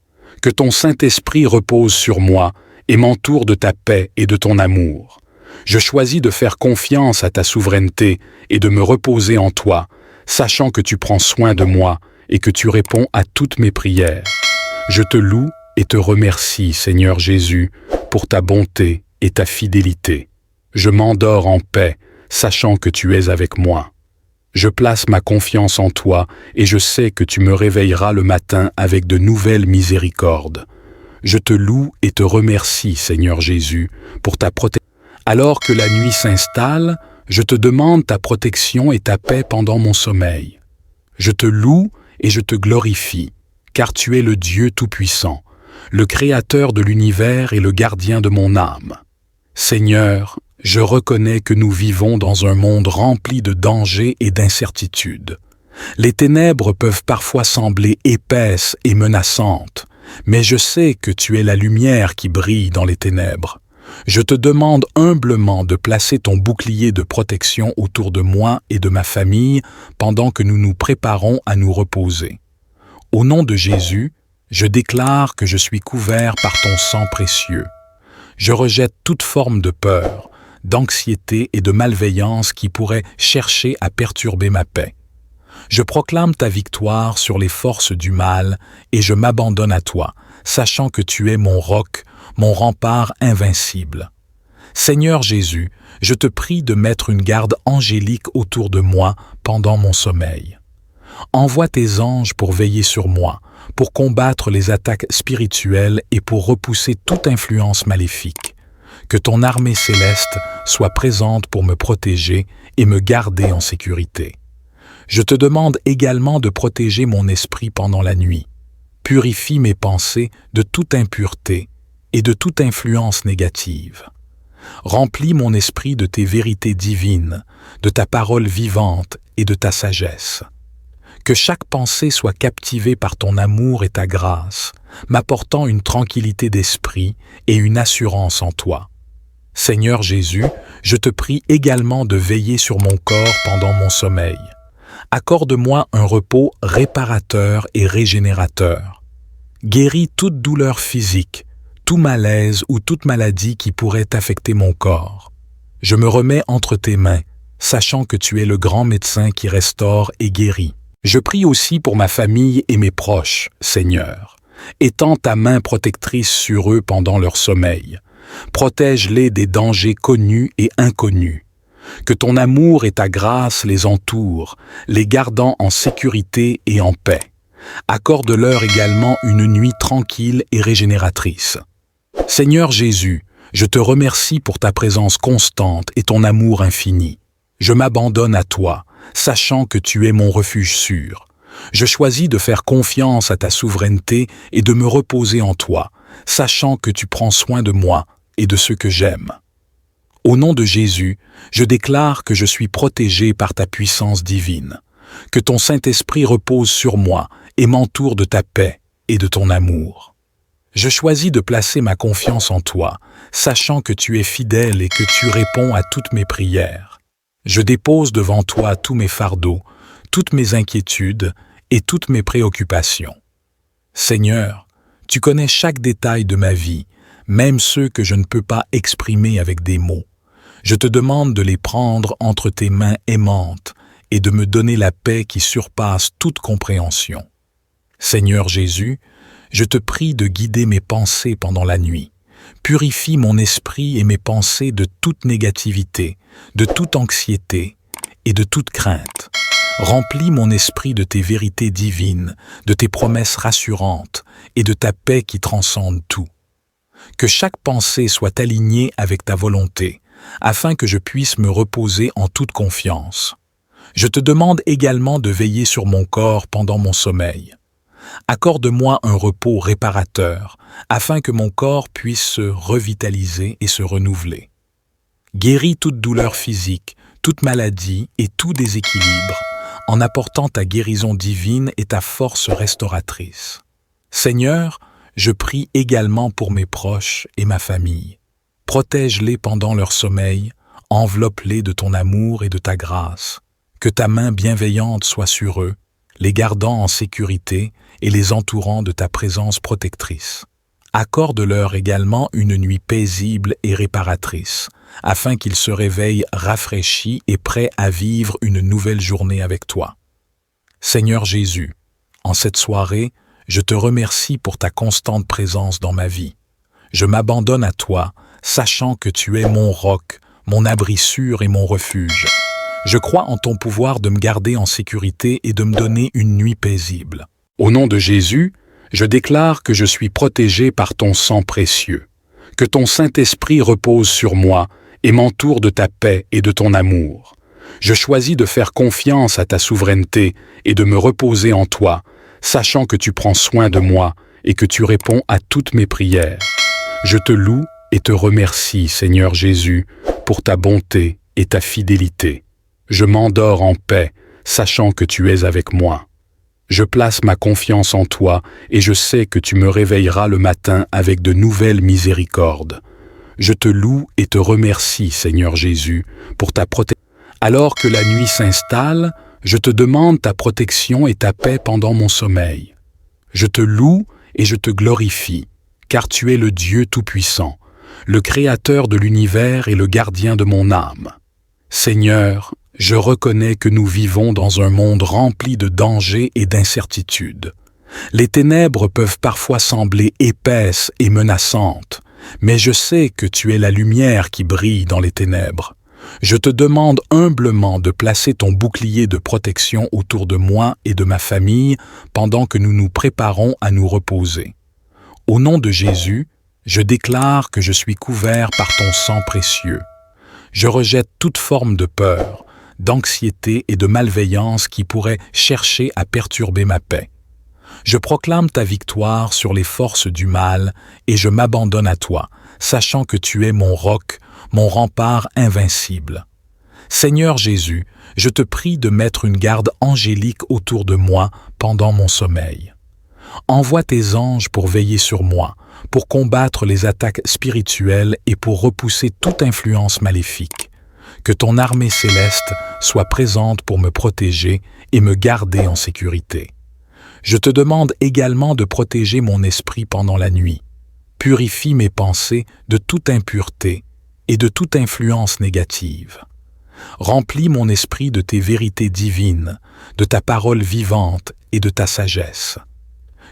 que ton Saint-Esprit repose sur moi et m'entoure de ta paix et de ton amour. Je choisis de faire confiance à ta souveraineté et de me reposer en toi, sachant que tu prends soin de moi et que tu réponds à toutes mes prières. Je te loue et te remercie, Seigneur Jésus, pour ta bonté et ta fidélité. Je m'endors en paix, sachant que tu es avec moi. Je place ma confiance en toi et je sais que tu me réveilleras le matin avec de nouvelles miséricordes. Je te loue et te remercie, Seigneur Jésus, pour ta protection. Alors que la nuit s'installe, je te demande ta protection et ta paix pendant mon sommeil. Je te loue et je te glorifie, car tu es le Dieu Tout-Puissant, le Créateur de l'univers et le gardien de mon âme. Seigneur, je reconnais que nous vivons dans un monde rempli de dangers et d'incertitudes. Les ténèbres peuvent parfois sembler épaisses et menaçantes, mais je sais que tu es la lumière qui brille dans les ténèbres. Je te demande humblement de placer ton bouclier de protection autour de moi et de ma famille pendant que nous nous préparons à nous reposer. Au nom de Jésus, je déclare que je suis couvert par ton sang précieux. Je rejette toute forme de peur, d'anxiété et de malveillance qui pourraient chercher à perturber ma paix. Je proclame ta victoire sur les forces du mal et je m'abandonne à toi, sachant que tu es mon roc, mon rempart invincible. Seigneur Jésus, je te prie de mettre une garde angélique autour de moi pendant mon sommeil. Envoie tes anges pour veiller sur moi, pour combattre les attaques spirituelles et pour repousser toute influence maléfique. Que ton armée céleste soit présente pour me protéger et me garder en sécurité. Je te demande également de protéger mon esprit pendant la nuit. Purifie mes pensées de toute impureté et de toute influence négative. Remplis mon esprit de tes vérités divines, de ta parole vivante et de ta sagesse. Que chaque pensée soit captivée par ton amour et ta grâce, m'apportant une tranquillité d'esprit et une assurance en toi. Seigneur Jésus, je te prie également de veiller sur mon corps pendant mon sommeil. Accorde-moi un repos réparateur et régénérateur. Guéris toute douleur physique, tout malaise ou toute maladie qui pourrait affecter mon corps. Je me remets entre tes mains, sachant que tu es le grand médecin qui restaure et guérit. Je prie aussi pour ma famille et mes proches, Seigneur. Étends ta main protectrice sur eux pendant leur sommeil. Protège-les des dangers connus et inconnus. Que ton amour et ta grâce les entourent, les gardant en sécurité et en paix. Accorde-leur également une nuit tranquille et régénératrice. Seigneur Jésus, je te remercie pour ta présence constante et ton amour infini. Je m'abandonne à toi, sachant que tu es mon refuge sûr. Je choisis de faire confiance à ta souveraineté et de me reposer en toi, sachant que tu prends soin de moi et de ceux que j'aime. Au nom de Jésus, je déclare que je suis protégé par ta puissance divine, que ton Saint-Esprit repose sur moi et m'entoure de ta paix et de ton amour. Je choisis de placer ma confiance en toi, sachant que tu es fidèle et que tu réponds à toutes mes prières. Je dépose devant toi tous mes fardeaux, toutes mes inquiétudes et toutes mes préoccupations. Seigneur, tu connais chaque détail de ma vie, même ceux que je ne peux pas exprimer avec des mots. Je te demande de les prendre entre tes mains aimantes et de me donner la paix qui surpasse toute compréhension. Seigneur Jésus, je te prie de guider mes pensées pendant la nuit. Purifie mon esprit et mes pensées de toute négativité, de toute anxiété et de toute crainte. Remplis mon esprit de tes vérités divines, de tes promesses rassurantes et de ta paix qui transcende tout. Que chaque pensée soit alignée avec ta volonté, afin que je puisse me reposer en toute confiance. Je te demande également de veiller sur mon corps pendant mon sommeil. Accorde-moi un repos réparateur, afin que mon corps puisse se revitaliser et se renouveler. Guéris toute douleur physique, toute maladie et tout déséquilibre, en apportant ta guérison divine et ta force restauratrice. Seigneur, je prie également pour mes proches et ma famille. Protège-les pendant leur sommeil, enveloppe-les de ton amour et de ta grâce. Que ta main bienveillante soit sur eux, les gardant en sécurité et les entourant de ta présence protectrice. Accorde-leur également une nuit paisible et réparatrice, afin qu'ils se réveillent rafraîchis et prêts à vivre une nouvelle journée avec toi. Seigneur Jésus, en cette soirée, je te remercie pour ta constante présence dans ma vie. Je m'abandonne à toi, sachant que tu es mon roc, mon abri sûr et mon refuge. Je crois en ton pouvoir de me garder en sécurité et de me donner une nuit paisible. Au nom de Jésus, je déclare que je suis protégé par ton sang précieux, que ton Saint-Esprit repose sur moi et m'entoure de ta paix et de ton amour. Je choisis de faire confiance à ta souveraineté et de me reposer en toi, sachant que tu prends soin de moi et que tu réponds à toutes mes prières. Je te loue et te remercie, Seigneur Jésus, pour ta bonté et ta fidélité. Je m'endors en paix, sachant que tu es avec moi. Je place ma confiance en toi et je sais que tu me réveilleras le matin avec de nouvelles miséricordes. Je te loue et te remercie, Seigneur Jésus, pour ta protection. Alors que la nuit s'installe, je te demande ta protection et ta paix pendant mon sommeil. Je te loue et je te glorifie, car tu es le Dieu Tout-Puissant, le Créateur de l'univers et le gardien de mon âme. Seigneur, je reconnais que nous vivons dans un monde rempli de dangers et d'incertitudes. Les ténèbres peuvent parfois sembler épaisses et menaçantes, mais je sais que tu es la lumière qui brille dans les ténèbres. Je te demande humblement de placer ton bouclier de protection autour de moi et de ma famille pendant que nous nous préparons à nous reposer. Au nom de Jésus, je déclare que je suis couvert par ton sang précieux. Je rejette toute forme de peur, d'anxiété et de malveillance qui pourraient chercher à perturber ma paix. Je proclame ta victoire sur les forces du mal et je m'abandonne à toi, sachant que tu es mon roc, mon rempart invincible. Seigneur Jésus, je te prie de mettre une garde angélique autour de moi pendant mon sommeil. Envoie tes anges pour veiller sur moi, pour combattre les attaques spirituelles et pour repousser toute influence maléfique. Que ton armée céleste soit présente pour me protéger et me garder en sécurité. Je te demande également de protéger mon esprit pendant la nuit. Purifie mes pensées de toute impureté et de toute influence négative. Remplis mon esprit de tes vérités divines, de ta parole vivante et de ta sagesse.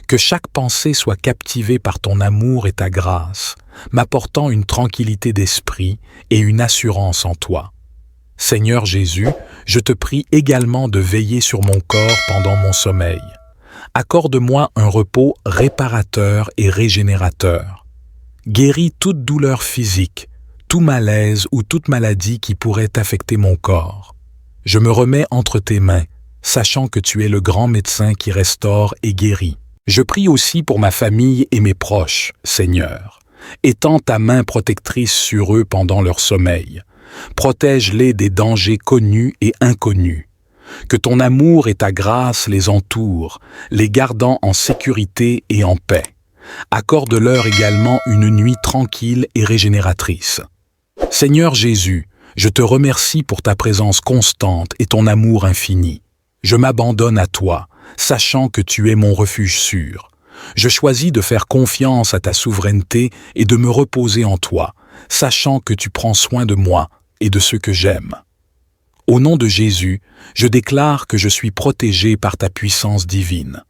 Que chaque pensée soit captivée par ton amour et ta grâce, m'apportant une tranquillité d'esprit et une assurance en toi. Seigneur Jésus, je te prie également de veiller sur mon corps pendant mon sommeil. Accorde-moi un repos réparateur et régénérateur. Guéris toute douleur physique, tout malaise ou toute maladie qui pourrait affecter mon corps. Je me remets entre tes mains, sachant que tu es le grand médecin qui restaure et guérit. Je prie aussi pour ma famille et mes proches, Seigneur. Étends ta main protectrice sur eux pendant leur sommeil. Protège-les des dangers connus et inconnus. Que ton amour et ta grâce les entourent, les gardant en sécurité et en paix. Accorde-leur également une nuit tranquille et régénératrice. Seigneur Jésus, je te remercie pour ta présence constante et ton amour infini. Je m'abandonne à toi, sachant que tu es mon refuge sûr. Je choisis de faire confiance à ta souveraineté et de me reposer en toi, sachant que tu prends soin de moi et de ceux que j'aime. Au nom de Jésus, je déclare que je suis protégé par ta puissance divine,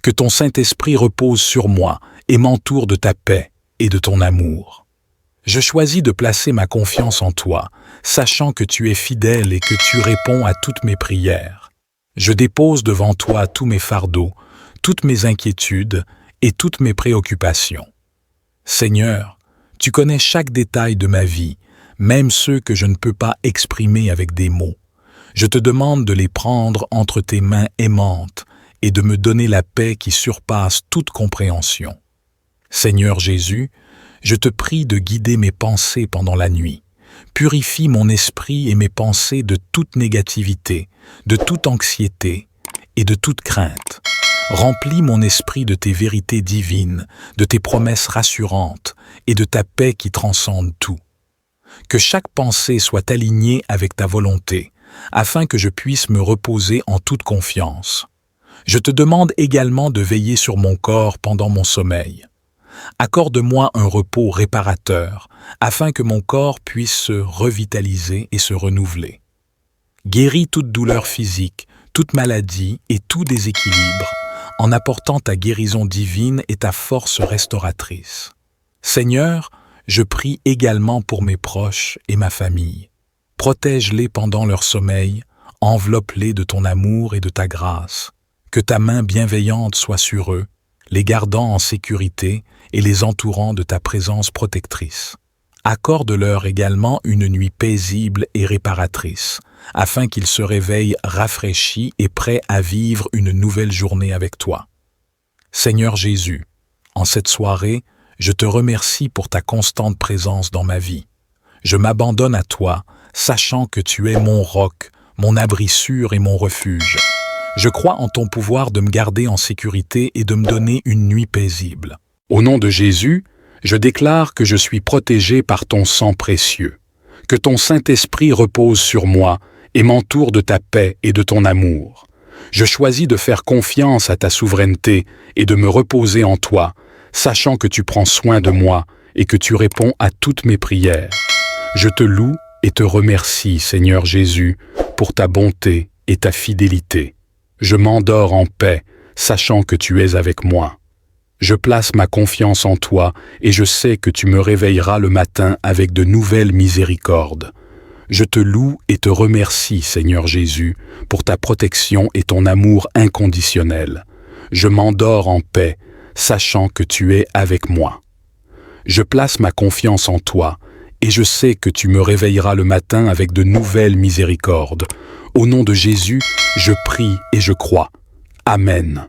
que ton Saint-Esprit repose sur moi et m'entoure de ta paix et de ton amour. Je choisis de placer ma confiance en toi, sachant que tu es fidèle et que tu réponds à toutes mes prières. Je dépose devant toi tous mes fardeaux, toutes mes inquiétudes et toutes mes préoccupations. Seigneur, tu connais chaque détail de ma vie, même ceux que je ne peux pas exprimer avec des mots. Je te demande de les prendre entre tes mains aimantes et de me donner la paix qui surpasse toute compréhension. Seigneur Jésus, je te prie de guider mes pensées pendant la nuit. Purifie mon esprit et mes pensées de toute négativité, de toute anxiété et de toute crainte. Remplis mon esprit de tes vérités divines, de tes promesses rassurantes et de ta paix qui transcende tout. Que chaque pensée soit alignée avec ta volonté, afin que je puisse me reposer en toute confiance. Je te demande également de veiller sur mon corps pendant mon sommeil. Accorde-moi un repos réparateur, afin que mon corps puisse se revitaliser et se renouveler. Guéris toute douleur physique, toute maladie et tout déséquilibre, en apportant ta guérison divine et ta force restauratrice. Seigneur, je prie également pour mes proches et ma famille. Protège-les pendant leur sommeil, enveloppe-les de ton amour et de ta grâce. Que ta main bienveillante soit sur eux, les gardant en sécurité et les entourant de ta présence protectrice. Accorde-leur également une nuit paisible et réparatrice, afin qu'ils se réveillent rafraîchis et prêts à vivre une nouvelle journée avec toi. Seigneur Jésus, en cette soirée, je te remercie pour ta constante présence dans ma vie. Je m'abandonne à toi, sachant que tu es mon roc, mon abri sûr et mon refuge. Je crois en ton pouvoir de me garder en sécurité et de me donner une nuit paisible. Au nom de Jésus, je déclare que je suis protégé par ton sang précieux, que ton Saint-Esprit repose sur moi et m'entoure de ta paix et de ton amour. Je choisis de faire confiance à ta souveraineté et de me reposer en toi, sachant que tu prends soin de moi et que tu réponds à toutes mes prières. Je te loue et te remercie, Seigneur Jésus, pour ta bonté et ta fidélité. Je m'endors en paix, sachant que tu es avec moi. Je place ma confiance en toi et je sais que tu me réveilleras le matin avec de nouvelles miséricordes. Je te loue et te remercie, Seigneur Jésus, pour ta protection et ton amour inconditionnel. Je m'endors en paix, sachant que tu es avec moi. Je place ma confiance en toi et je sais que tu me réveilleras le matin avec de nouvelles miséricordes. Au nom de Jésus, je prie et je crois. Amen.